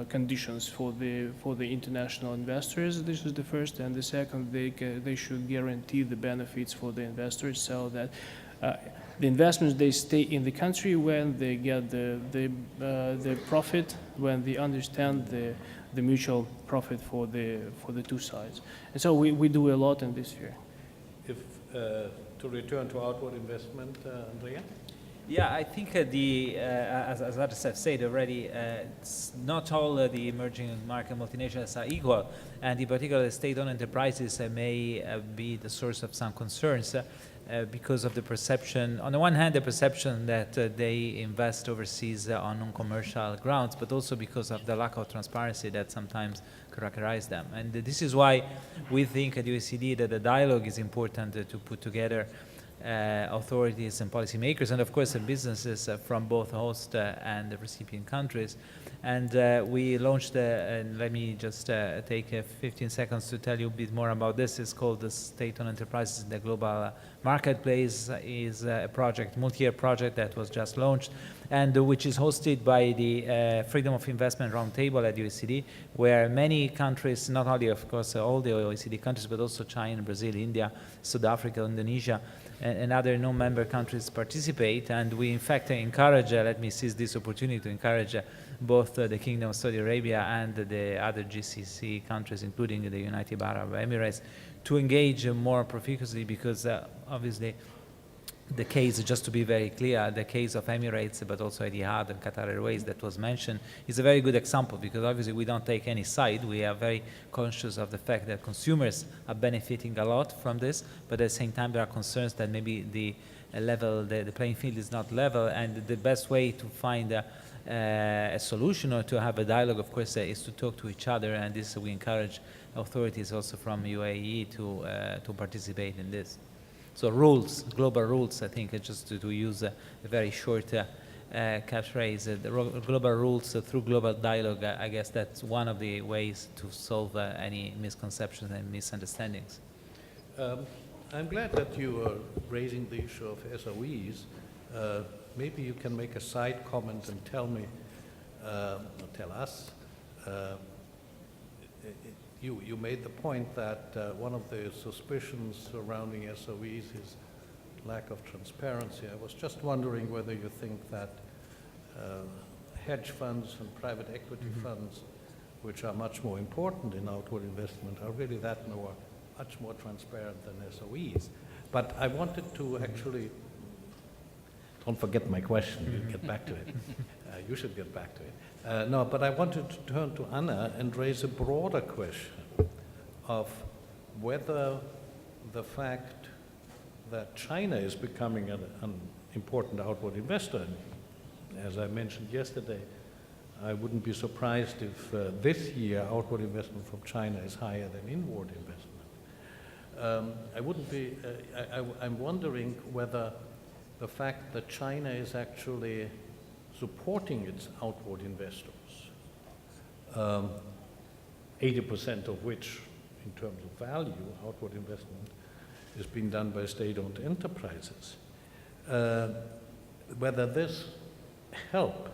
conditions for the international investors. This is the first, and the second, they should guarantee the benefits for the investors so that the investments, they stay in the country when they get the profit, when they understand the mutual profit for the two sides. And so we do a lot in this sphere. If to return to outward investment, Andrea? Yeah, I think as others have said already, it's not all the emerging market multinationals are equal, and in particular, state-owned enterprises may be the source of some concerns because of the perception, on the one hand, the perception that they invest overseas on non-commercial grounds, but also because of the lack of transparency that sometimes characterize them. And this is why we think at OECD that the dialogue is important to put together authorities and policymakers, and of course the businesses from both host and the recipient countries. And we launched, and let me just take 15 seconds to tell you a bit more about this. It's called the State-Owned Enterprises in the Global Marketplace. Is a project, multi-year project that was just launched, and which is hosted by the Freedom of Investment Roundtable at OECD, where many countries, not only of course all the OECD countries, but also China, Brazil, India, South Africa, Indonesia, and other non-member countries participate. And we, in fact, encourage, let me seize this opportunity to encourage both the Kingdom of Saudi Arabia and the other GCC countries, including the United Arab Emirates, to engage more proficuously, because obviously the case, just to be very clear, the case of Emirates, but also Etihad and Qatar Airways that was mentioned, is a very good example, because obviously we don't take any side. We are very conscious of the fact that consumers are benefiting a lot from this, but at the same time there are concerns that maybe the playing field is not level, and the best way to find a solution or to have a dialogue, of course, is to talk to each other, and this we encourage authorities also from UAE to participate in this. So rules, global rules, I think, just to use a very short catchphrase, the global rules through global dialogue, I guess that's one of the ways to solve any misconceptions and misunderstandings. I'm glad that you are raising the issue of SOEs. Maybe you can make a side comment and tell me, or tell us, you made the point that one of the suspicions surrounding SOEs is lack of transparency. I was just wondering whether you think that hedge funds and private equity funds, which are much more important in outward investment, are really much more transparent than SOEs. But I wanted to actually, don't forget my question, you'll get back to it. You should get back to it. No, but I wanted to turn to Anna and raise a broader question of whether the fact that China is becoming an important outward investor, and as I mentioned yesterday, I wouldn't be surprised if this year outward investment from China is higher than inward investment. I'm wondering whether the fact that China is actually supporting its outward investors, 80% of which, in terms of value, outward investment, is being done by state-owned enterprises, whether this help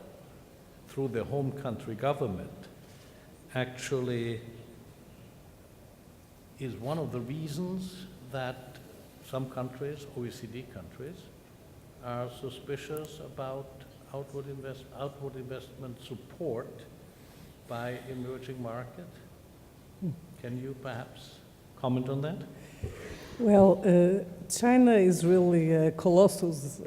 through the home country government actually is one of the reasons that some countries, OECD countries, are suspicious about outward investment support by emerging markets. Can you perhaps comment on that? Well, China is really a colossus.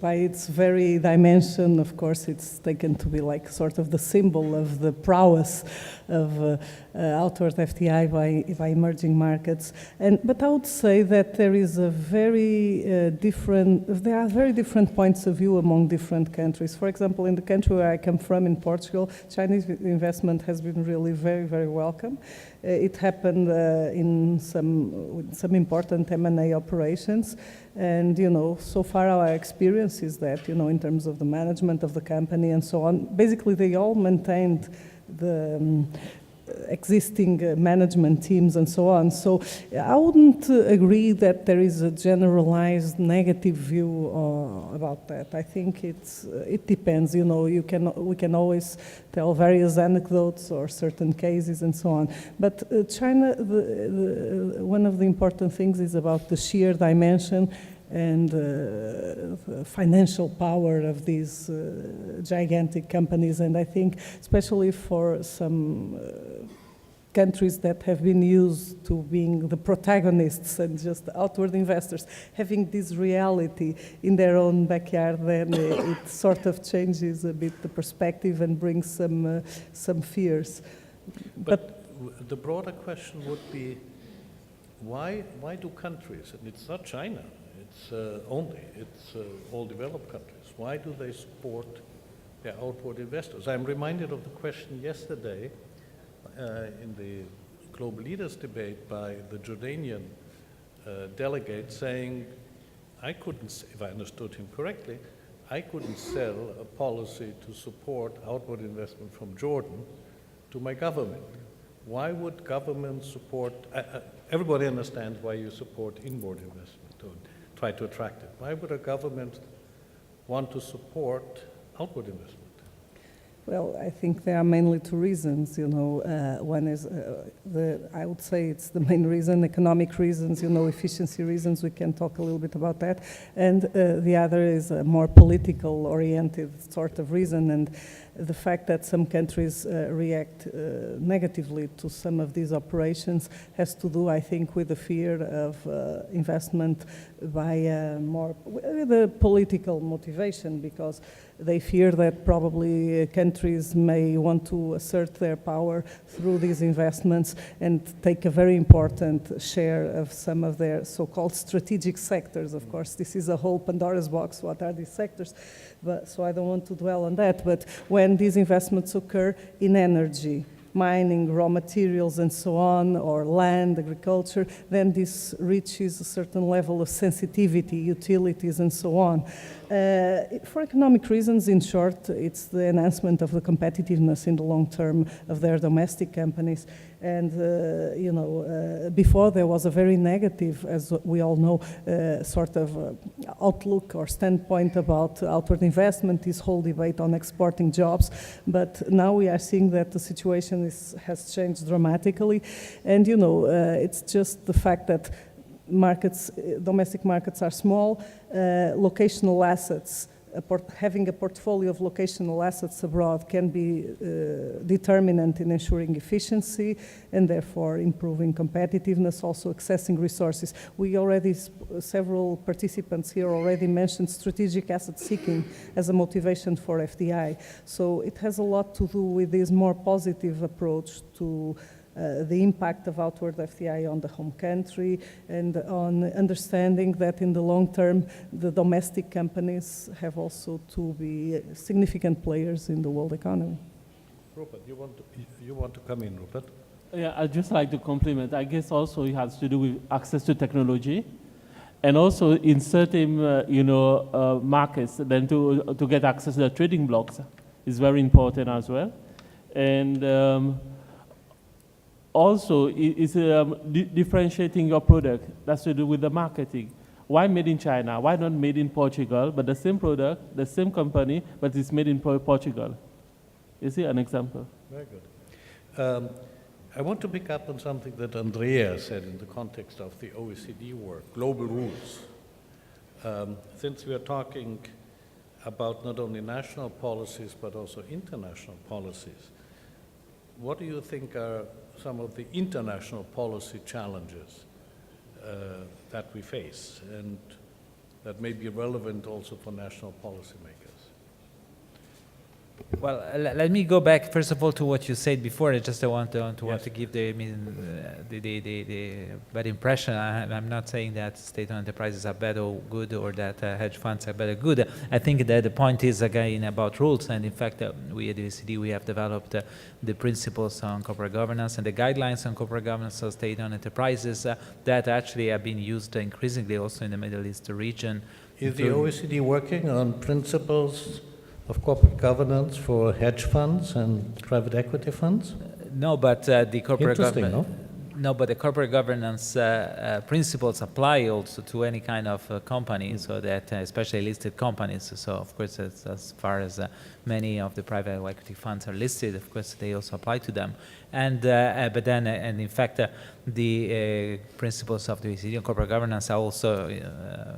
By its very dimension, of course, it's taken to be like sort of the symbol of the prowess of outward FDI by emerging markets. But I would say that there is a there are very different points of view among different countries. For example, in the country where I come from, in Portugal, Chinese investment has been really very, very welcome. It happened in some important M&A operations, and so far our experience is that in terms of the management of the company and so on, basically they all maintained the existing management teams and so on. So I wouldn't agree that there is a generalized negative view about that. I think it depends. We can always tell various anecdotes or certain cases and so on. But China, one of the important things is about the sheer dimension and financial power of these gigantic companies. And I think especially for some countries that have been used to being the protagonists and just outward investors, having this reality in their own backyard, then it sort of changes a bit the perspective and brings some fears. But the broader question would be, why do countries, and it's not China, it's all developed countries, why do they support their outward investors? I'm reminded of the question yesterday in the Global Leaders debate by the Jordanian delegate saying, if I understood him correctly, I couldn't sell a policy to support outward investment from Jordan to my government. Why would government support, everybody understands why you support inward investment or try to attract it. Why would a government want to support outward investment? Well, I think there are mainly two reasons, you know. One is, I would say it's the main reason, economic reasons, you know, efficiency reasons, we can talk a little bit about that. And the other is a more political oriented sort of reason, and the fact that some countries react negatively to some of these operations has to do, I think, with the fear of investment by more the political motivation, because they fear that probably countries may want to assert their power through these investments and take a very important share of some of their so-called strategic sectors. Of course, this is a whole Pandora's box. What are these sectors? So I don't want to dwell on that. But when these investments occur in energy, mining, raw materials, and so on, or land, agriculture, then this reaches a certain level of sensitivity, utilities, and so on. For economic reasons, in short, it's the enhancement of the competitiveness in the long term of their domestic companies. And, you know, before there was a very negative, as we all know, sort of outlook or standpoint about outward investment, this whole debate on exporting jobs. But now we are seeing that the situation has changed dramatically. And, you know, it's just the fact that markets, domestic markets are small, locational assets, having a portfolio of locational assets abroad can be determinant in ensuring efficiency and therefore improving competitiveness, also accessing resources. We already, several participants here already mentioned strategic asset seeking as a motivation for FDI. So it has a lot to do with this more positive approach to the impact of outward FDI on the home country, and on understanding that in the long term, the domestic companies have also to be significant players in the world economy. Rupert, you want to come in, Rupert? Yeah, I'd just like to compliment. I guess also it has to do with access to technology, and also in certain, markets, then to get access to the trading blocks is very important as well. And also, it's differentiating your product. That's to do with the marketing. Why made in China? Why not made in Portugal? But the same product, the same company, but it's made in Portugal. You see an example? Very good. I want to pick up on something that Andrea said in the context of the OECD work, global rules. Since we are talking about not only national policies, but also international policies, what do you think are some of the international policy challenges that we face and that may be relevant also for national policymakers? Well, let me go back first of all to what you said before. I just want to give the bad impression. I'm not saying that state-owned enterprises are bad or good, or that hedge funds are bad or good. I think that the point is again about rules, and in fact, we at the OECD we have developed the principles on corporate governance and the guidelines on corporate governance of state-owned enterprises that actually have been used increasingly also in the Middle East region. Is the OECD working on principles of corporate governance for hedge funds and private equity funds? No, but the corporate governance. No? No, but the corporate governance principles apply also to any kind of company, so that especially listed companies. So of course, as far as many of the private equity funds are listed, of course they also apply to them. And but then, and in fact, the principles of the OECD on corporate governance are also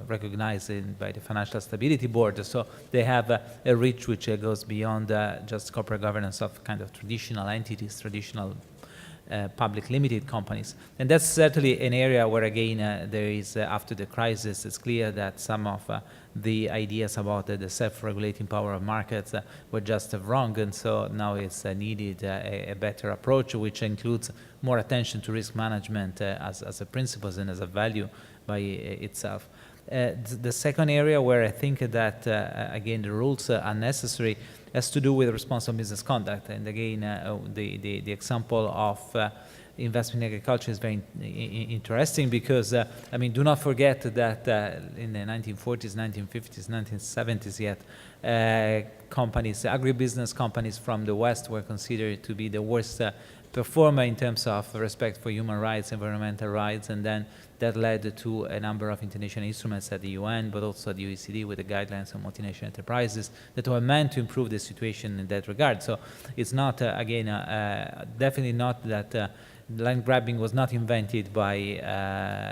recognized by the Financial Stability Board. So they have a reach which goes beyond just corporate governance of kind of traditional entities, traditional public limited companies. And that's certainly an area where, again, there is, after the crisis, it's clear that some of the ideas about the self-regulating power of markets were just wrong, and so now it's needed a better approach, which includes more attention to risk management as a principle and as a value by itself. The second area where I think that, again, the rules are necessary has to do with responsible business conduct. And again, the example of investment in agriculture is very interesting because, I mean, do not forget that in the 1940s, 1950s, 1970s yet, companies, agribusiness companies from the West were considered to be the worst perform in terms of respect for human rights, environmental rights, and then that led to a number of international instruments at the UN, but also at the OECD with the guidelines on multinational enterprises that were meant to improve the situation in that regard. So it's not, again, definitely not that land grabbing was not invented by,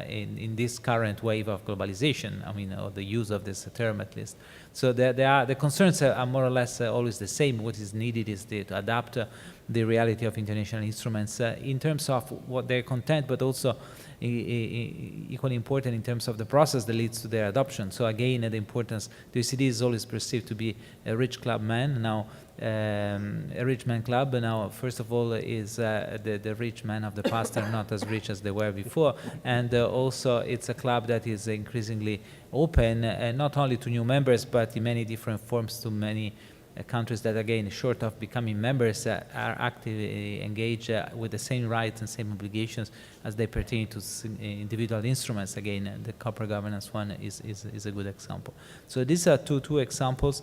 in this current wave of globalization, I mean, or the use of this term at least. So the concerns are more or less always the same. What is needed is to adapt the reality of international instruments in terms of what their content, but also equally important in terms of the process that leads to their adoption. So again, the importance, the OECD is always perceived to be a rich club man. Now, a rich man club now, first of all, is the rich men of the past are not as rich as they were before, and also it's a club that is increasingly open, not only to new members, but in many different forms to many countries that, again, short of becoming members, are actively engaged with the same rights and same obligations as they pertain to individual instruments. Again, the corporate governance one is a good example. So these are two examples.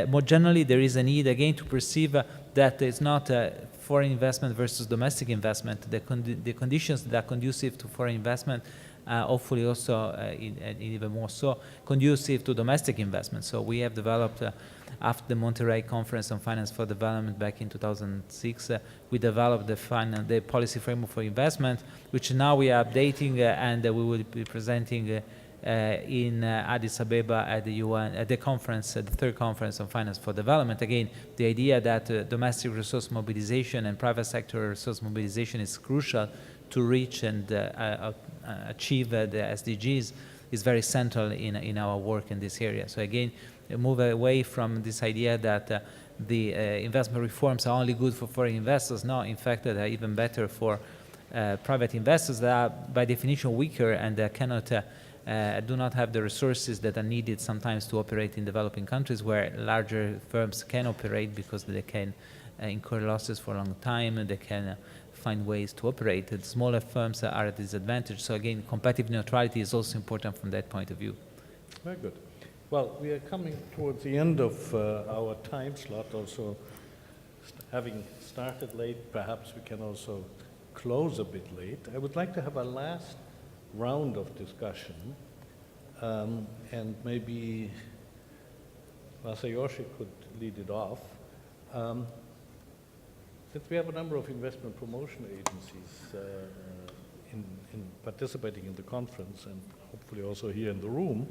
More generally, there is a need, again, to perceive that it's not foreign investment versus domestic investment. The conditions that are conducive to foreign investment hopefully also, even more so, conducive to domestic investment. So we have developed, after the Monterrey Conference on Finance for Development back in 2006, we developed the policy framework for investment, which now we are updating and we will be presenting in Addis Ababa at the UN, at the conference, the third conference on finance for development. Again, the idea that domestic resource mobilization and private sector resource mobilization is crucial to reach and achieve the SDGs is very central in our work in this area. So again, move away from this idea that the investment reforms are only good for foreign investors. No, in fact, they are even better for private investors that are by definition weaker and cannot do not have the resources that are needed sometimes to operate in developing countries, where larger firms can operate because they can incur losses for a long time and they can find ways to operate. The smaller firms are at disadvantage. So again, competitive neutrality is also important from that point of view. Very good. Well, we are coming towards the end of our time slot. Also, having started late, perhaps we can also close a bit late. I would like to have a last round of discussion, and maybe Masayoshi could lead it off. Since we have a number of investment promotion agencies in participating in the conference and hopefully also here in the room,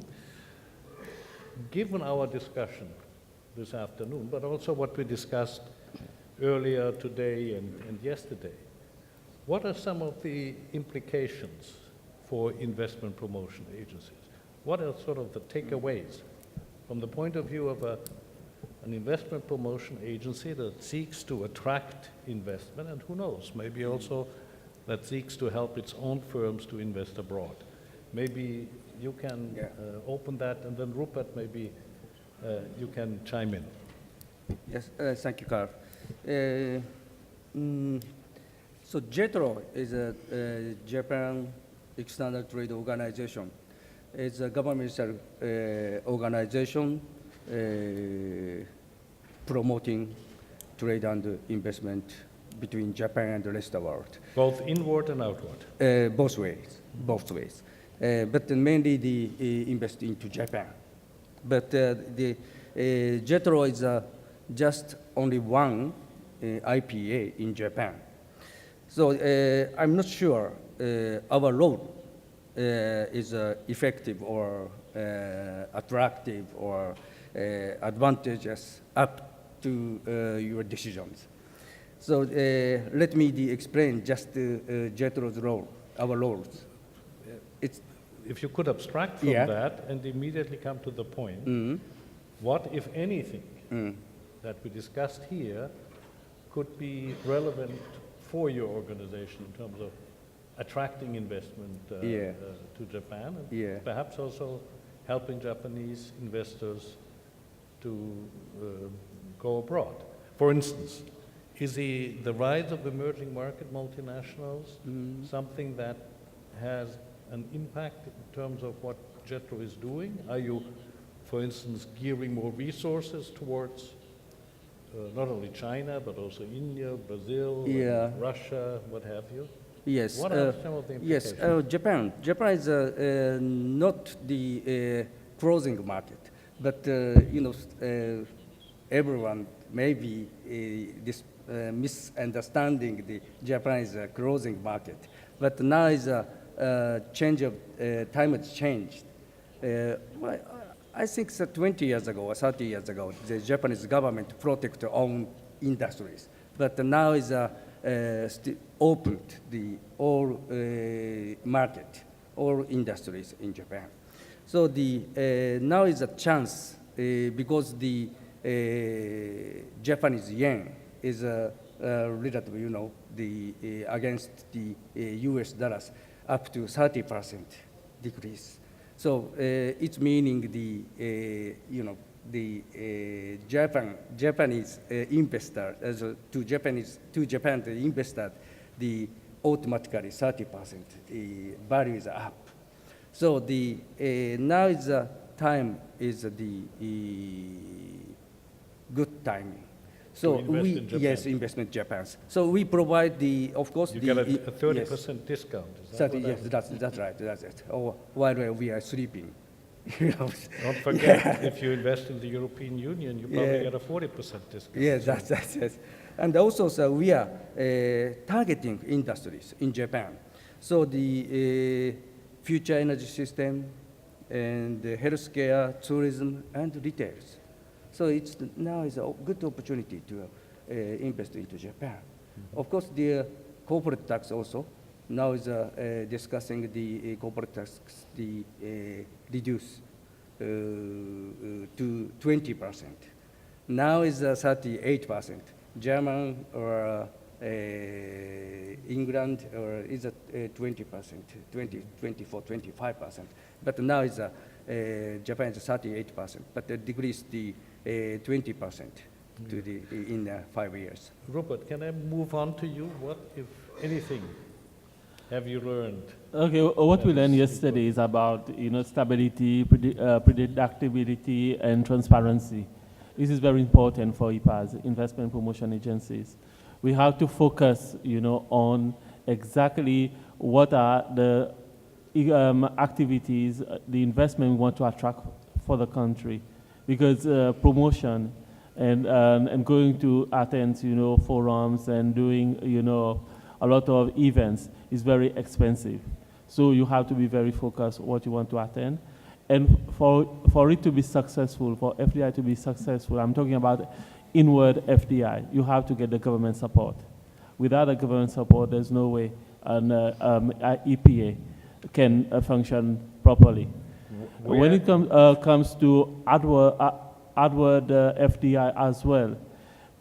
given our discussion this afternoon, but also what we discussed earlier today and yesterday, what are some of the implications for investment promotion agencies? What are sort of the takeaways from the point of view of an investment promotion agency that seeks to attract investment, and who knows, maybe also that seeks to help its own firms to invest abroad? Maybe you can open that, and then Rupert, maybe you can chime in. Yes, thank you, Carl. So JETRO is a Japan External Trade Organization. It's a governmental organization promoting trade and investment between Japan and the rest of the world. Both inward and outward? Both ways. But mainly the invest into Japan. But the JETRO is just only one IPA in Japan. So I'm not sure our role is effective or attractive or advantageous up to your decisions. So let me explain just JETRO's role, our roles. If you could abstract from that and immediately come to the point, what, if anything, that we discussed here could be relevant for your organization in terms of attracting investment to Japan, and perhaps also helping Japanese investors to go abroad? For instance, is the rise of emerging market multinationals something that has an impact in terms of what JETRO is doing? Are you, for instance, gearing more resources towards not only China, but also India, Brazil, Yeah. Russia, what have you. Yes. What are some of the Yes, implications? Japan. Japan is not the closing market, but everyone may be misunderstanding the Japanese closing market. But now is a change of time has changed. Well, I think that 20 years ago or 30 years ago, the Japanese government protect their own industries. But now is opened the all market, all industries in Japan. So the now is a chance because the Japanese yen is relative, the against the U.S. dollars up to 30% decrease. So it's meaning the Japanese investor to Japan the investor, the automatically 30% value is up. So the now is the time is the good timing. So invest in Japan. yes, investment Japan. So we provide the, of course, You the get a 30% yes, discount, is that 30, what I- yes, that's right, that's it. Or while we are sleeping. Don't forget, if you invest in the European Union, you probably Yeah. get a 40% discount. Yes, that's it. And also, so we are targeting industries in Japan. So the future energy system and healthcare, tourism, and retails. So it's now is a good opportunity to invest into Japan. Of course, the corporate tax also now is discussing the corporate tax, the reduce to 20%. Now is 38%. German or England or is 20%, 24, 25%. But now is Japan is 38%, but decreased the 20% to the in 5 years. Rupert, can I move on to you? What, if anything, have you learned? Okay, what we learned yesterday is about stability, predictability, and transparency. This is very important for IPAs, investment promotion agencies. We have to focus, on exactly what are the activities, the investment we want to attract for the country, because promotion and going to attend, forums and doing, a lot of events is very expensive. So you have to be very focused on what you want to attend. And for it to be successful, for FDI to be successful, I'm talking about inward FDI, you have to get the government support. Without the government support, there's no way an EPA can function properly. When it comes to outward FDI as well,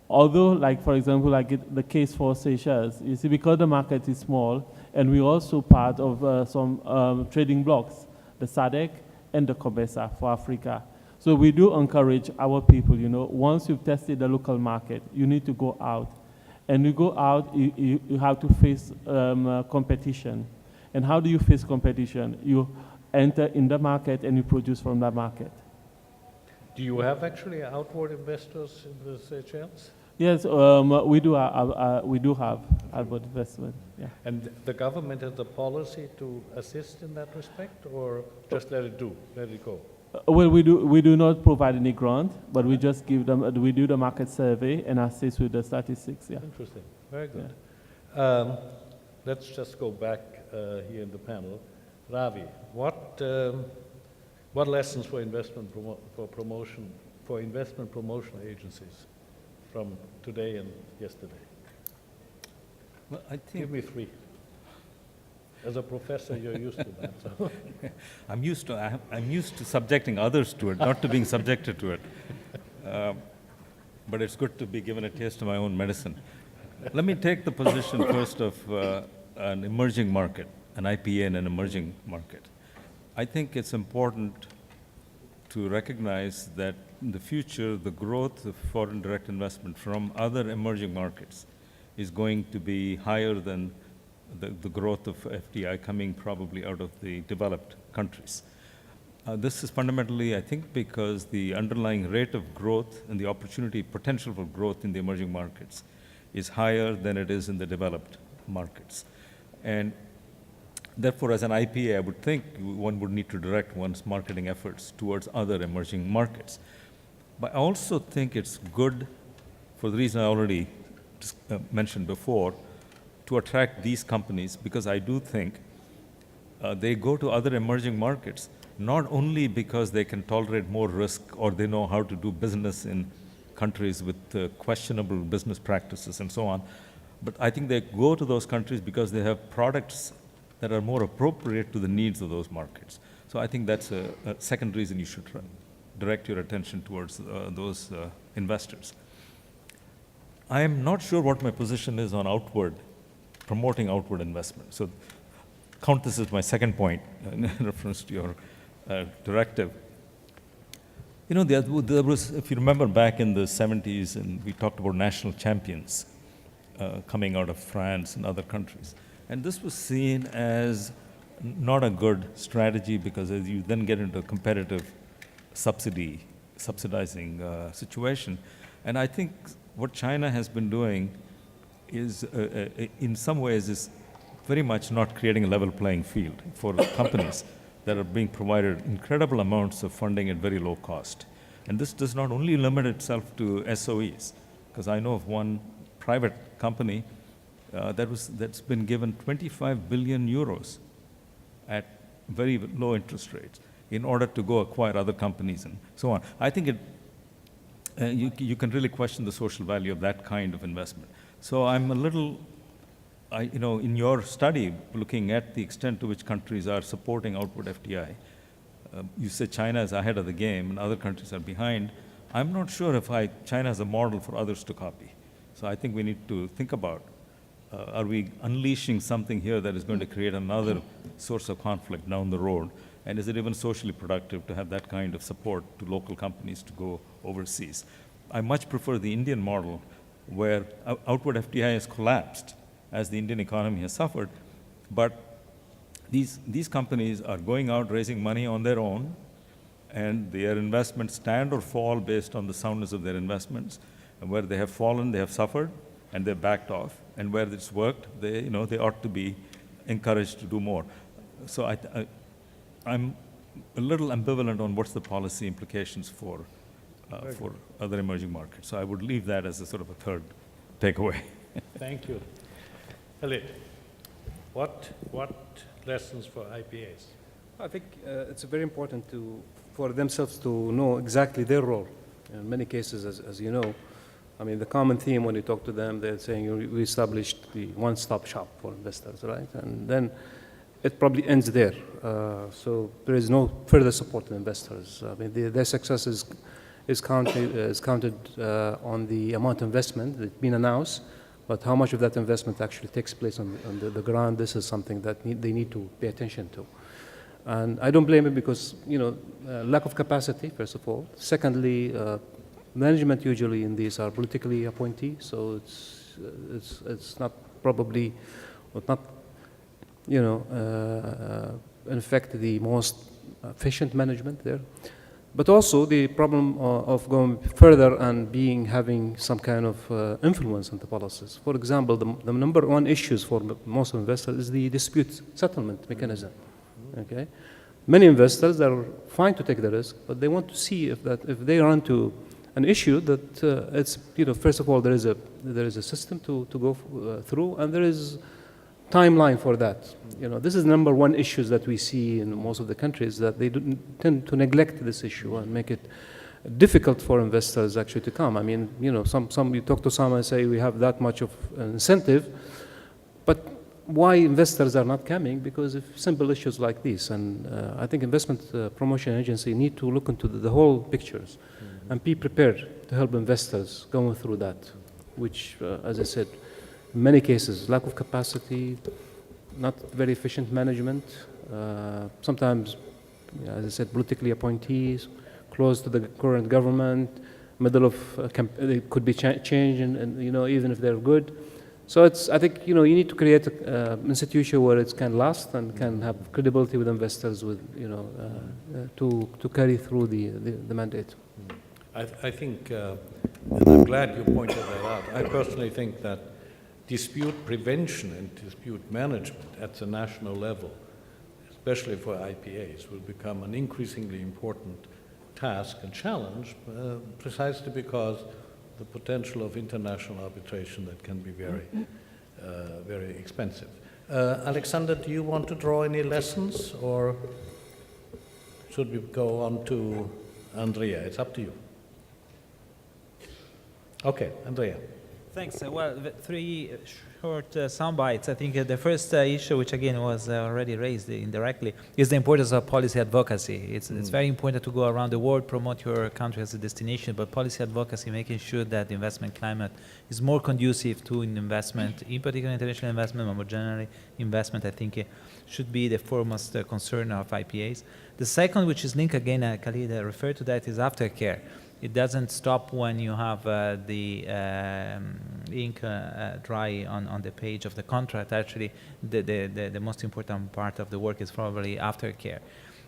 although, like for example, like the case for Seychelles, you see, because the market is small, and we're also part of some trading blocks, the SADC and the COMESA for Africa. So we do encourage our people, once you've tested the local market, you need to go out. And you go out, you have to face competition. And how do you face competition? You enter in the market and you produce from that market. Do you have actually outward investors in the Seychelles? Yes, we do have outward investment. Yeah. And the government has a policy to assist in that respect, or just let it go? Well, we do not provide any grant, but we just give them. We do the market survey and assist with the statistics. Yeah. Interesting. Very good. Yeah. Let's just go back here in the panel. Ravi, what lessons for investment promotion agencies from today and yesterday? Well, I think Give me three. As a professor, you're used to that. So. I'm used to subjecting others to it, not to being subjected to it. But it's good to be given a taste of my own medicine. Let me take the position first of an emerging market, an IPA in an emerging market. I think it's important to recognize that in the future, the growth of foreign direct investment from other emerging markets is going to be higher than the growth of FDI coming probably out of the developed countries. This is fundamentally, I think, because the underlying rate of growth and the opportunity potential for growth in the emerging markets is higher than it is in the developed markets. And therefore, as an IPA, I would think one would need to direct one's marketing efforts towards other emerging markets. But I also think it's good, for the reason I already mentioned before, to attract these companies, because I do think they go to other emerging markets not only because they can tolerate more risk or they know how to do business in countries with questionable business practices and so on, but I think they go to those countries because they have products that are more appropriate to the needs of those markets. So I think that's a second reason you should direct your attention towards those investors. I am not sure what my position is on promoting outward investment. So count this as my second point in reference to your directive. You know, there was, if you remember back in the 70s, and we talked about national champions coming out of France and other countries. And this was seen as not a good strategy because as you then get into a competitive subsidizing situation. And I think what China has been doing is, in some ways, is very much not creating a level playing field for companies that are being provided incredible amounts of funding at very low cost. And this does not only limit itself to SOEs, because I know of one private company that's been given 25 billion euros at very low interest rates in order to go acquire other companies and so on. I think you can really question the social value of that kind of investment. So I'm a little, you know, in your study, looking at the extent to which countries are supporting outward FDI, you said China is ahead of the game and other countries are behind. I'm not sure if China is a model for others to copy. So I think we need to think about, are we unleashing something here that is going to create another source of conflict down the road? And is it even socially productive to have that kind of support to local companies to go overseas? I much prefer the Indian model where outward FDI has collapsed as the Indian economy has suffered, but these companies are going out raising money on their own, and their investments stand or fall based on the soundness of their investments. And where they have fallen, they have suffered, and they've backed off. And where it's worked, they ought to be encouraged to do more. So I'm a little ambivalent on what's the policy implications for other emerging markets. So I would leave that as a sort of a third takeaway. Thank you. Khalid, what lessons for IPAs? I think it's very important for themselves to know exactly their role. In many cases, as you know, I mean, the common theme when you talk to them, they're saying we established the one-stop shop for investors, right? And then it probably ends there. So there is no further support to investors. I mean, their success is counted on the amount of investment that's been announced, but how much of that investment actually takes place on the ground, this is something that they need to pay attention to. And I don't blame it because, you know, lack of capacity, first of all. Secondly, management usually in these are politically appointees, so it's not probably, not, you know, in fact, the most efficient management there. But also the problem of going further and having some kind of influence on the policies. For example, the number one issues for most investors is the dispute settlement mechanism. Okay, many investors are fine to take the risk, but they want to see if they run into an issue that it's, you know, first of all there is a system to go through, and there is timeline for that. You know, this is number one issues that we see in most of the countries, that they tend to neglect this issue and make it difficult for investors actually to come. I mean, you know, you talk to someone and say we have that much of an incentive, but why investors are not coming? Because of simple issues like this. And I think investment promotion agency need to look into the whole pictures and be prepared to help investors going through that, which, as I said, in many cases, lack of capacity, not very efficient management, sometimes, as I said, politically appointees, close to the current government, middle of, they could be changed, and you know, even if they're good. So it's, I think, you need to create an institution where it can last and can have credibility with investors, with, to carry through the mandate. I think, and I'm glad you pointed that out. I personally think that dispute prevention and dispute management at the national level, especially for IPAs, will become an increasingly important task and challenge, precisely because the potential of international arbitration that can be very, very expensive. Alexander, do you want to draw any lessons, or should we go on to Andrea? It's up to you. Okay, Andrea. Thanks. Well, three short sound bites. I think the first issue, which again was already raised indirectly, is the importance of policy advocacy. It's very important to go around the world, promote your country as a destination, but policy advocacy, making sure that the investment climate is more conducive to investment, in particular international investment, but more generally investment, I think should be the foremost concern of IPAs. The second, which is linked again, Khalid referred to that, is aftercare. It doesn't stop when you have the ink dry on the page of the contract. Actually, the most important part of the work is probably aftercare.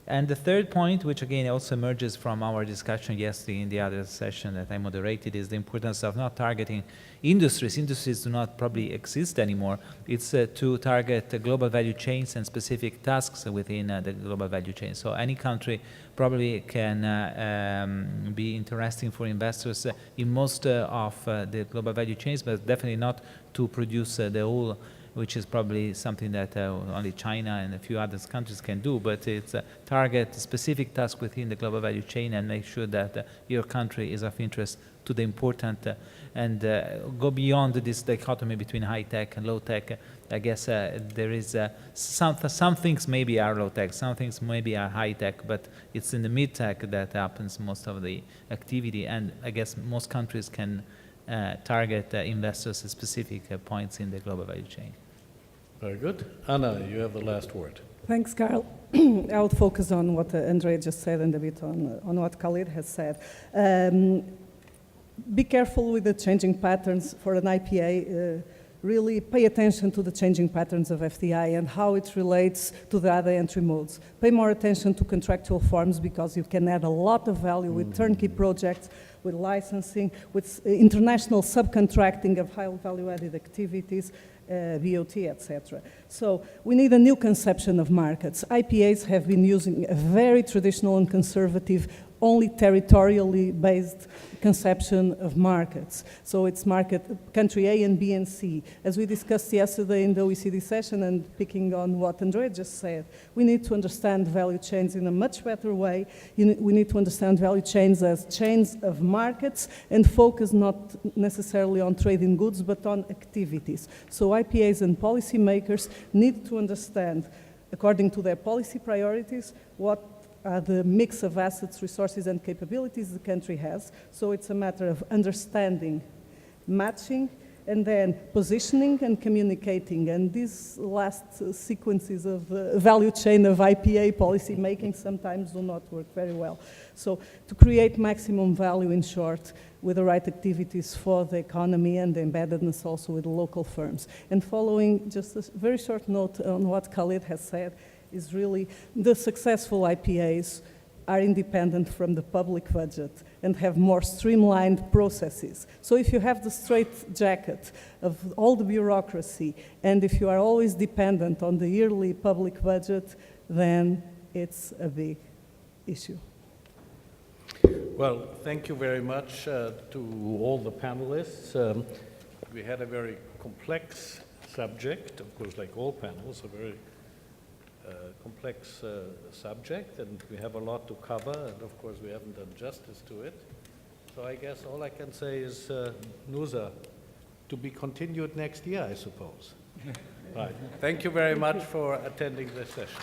And the third point, which again also emerges from our discussion yesterday in the other session that I moderated, is the importance of not targeting industries. Industries do not probably exist anymore. It's to target global value chains and specific tasks within the global value chain. So any country probably can be interesting for investors in most of the global value chains, but definitely not to produce the whole, which is probably something that only China and a few other countries can do, but it's target specific tasks within the global value chain and make sure that your country is of interest to the important and go beyond this dichotomy between high tech and low tech. I guess there is some things maybe are low tech, some things maybe are high tech, but it's in the mid tech that happens most of the activity, and I guess most countries can target investors at specific points in the global value chain. Very good. Anna, you have the last word. Thanks, Carl. I would focus on what Andrea just said and a bit on what Khalid has said. Be careful with the changing patterns for an IPA. Really pay attention to the changing patterns of FDI and how it relates to the other entry modes. Pay more attention to contractual forms because you can add a lot of value with turnkey projects, with licensing, with international subcontracting of high value-added activities, BOT, etc. So we need a new conception of markets. IPAs have been using a very traditional and conservative, only territorially based conception of markets. So it's market country A and B and C. As we discussed yesterday in the OECD session and picking on what Andrea just said, we need to understand value chains in a much better way. We need to understand value chains as chains of markets and focus not necessarily on trading goods, but on activities. So IPAs and policymakers need to understand, according to their policy priorities, what the mix of assets, resources, and capabilities the country has. So it's a matter of understanding, matching, and then positioning and communicating. And these last sequences of the value chain of IPA policy making sometimes do not work very well. So to create maximum value, in short, with the right activities for the economy and the embeddedness also with local firms. And following just a very short note on what Khalid has said, is really the successful IPAs are independent from the public budget and have more streamlined processes. So if you have the straight jacket of all the bureaucracy, and if you are always dependent on the yearly public budget, then it's a big issue. Well, thank you very much to all the panelists. We had a very complex subject, of course, like all panels, a very complex subject, and we have a lot to cover, and of course we haven't done justice to it. So I guess all I can say is, Nusa, to be continued next year, I suppose. Right. Thank you very much for attending this session.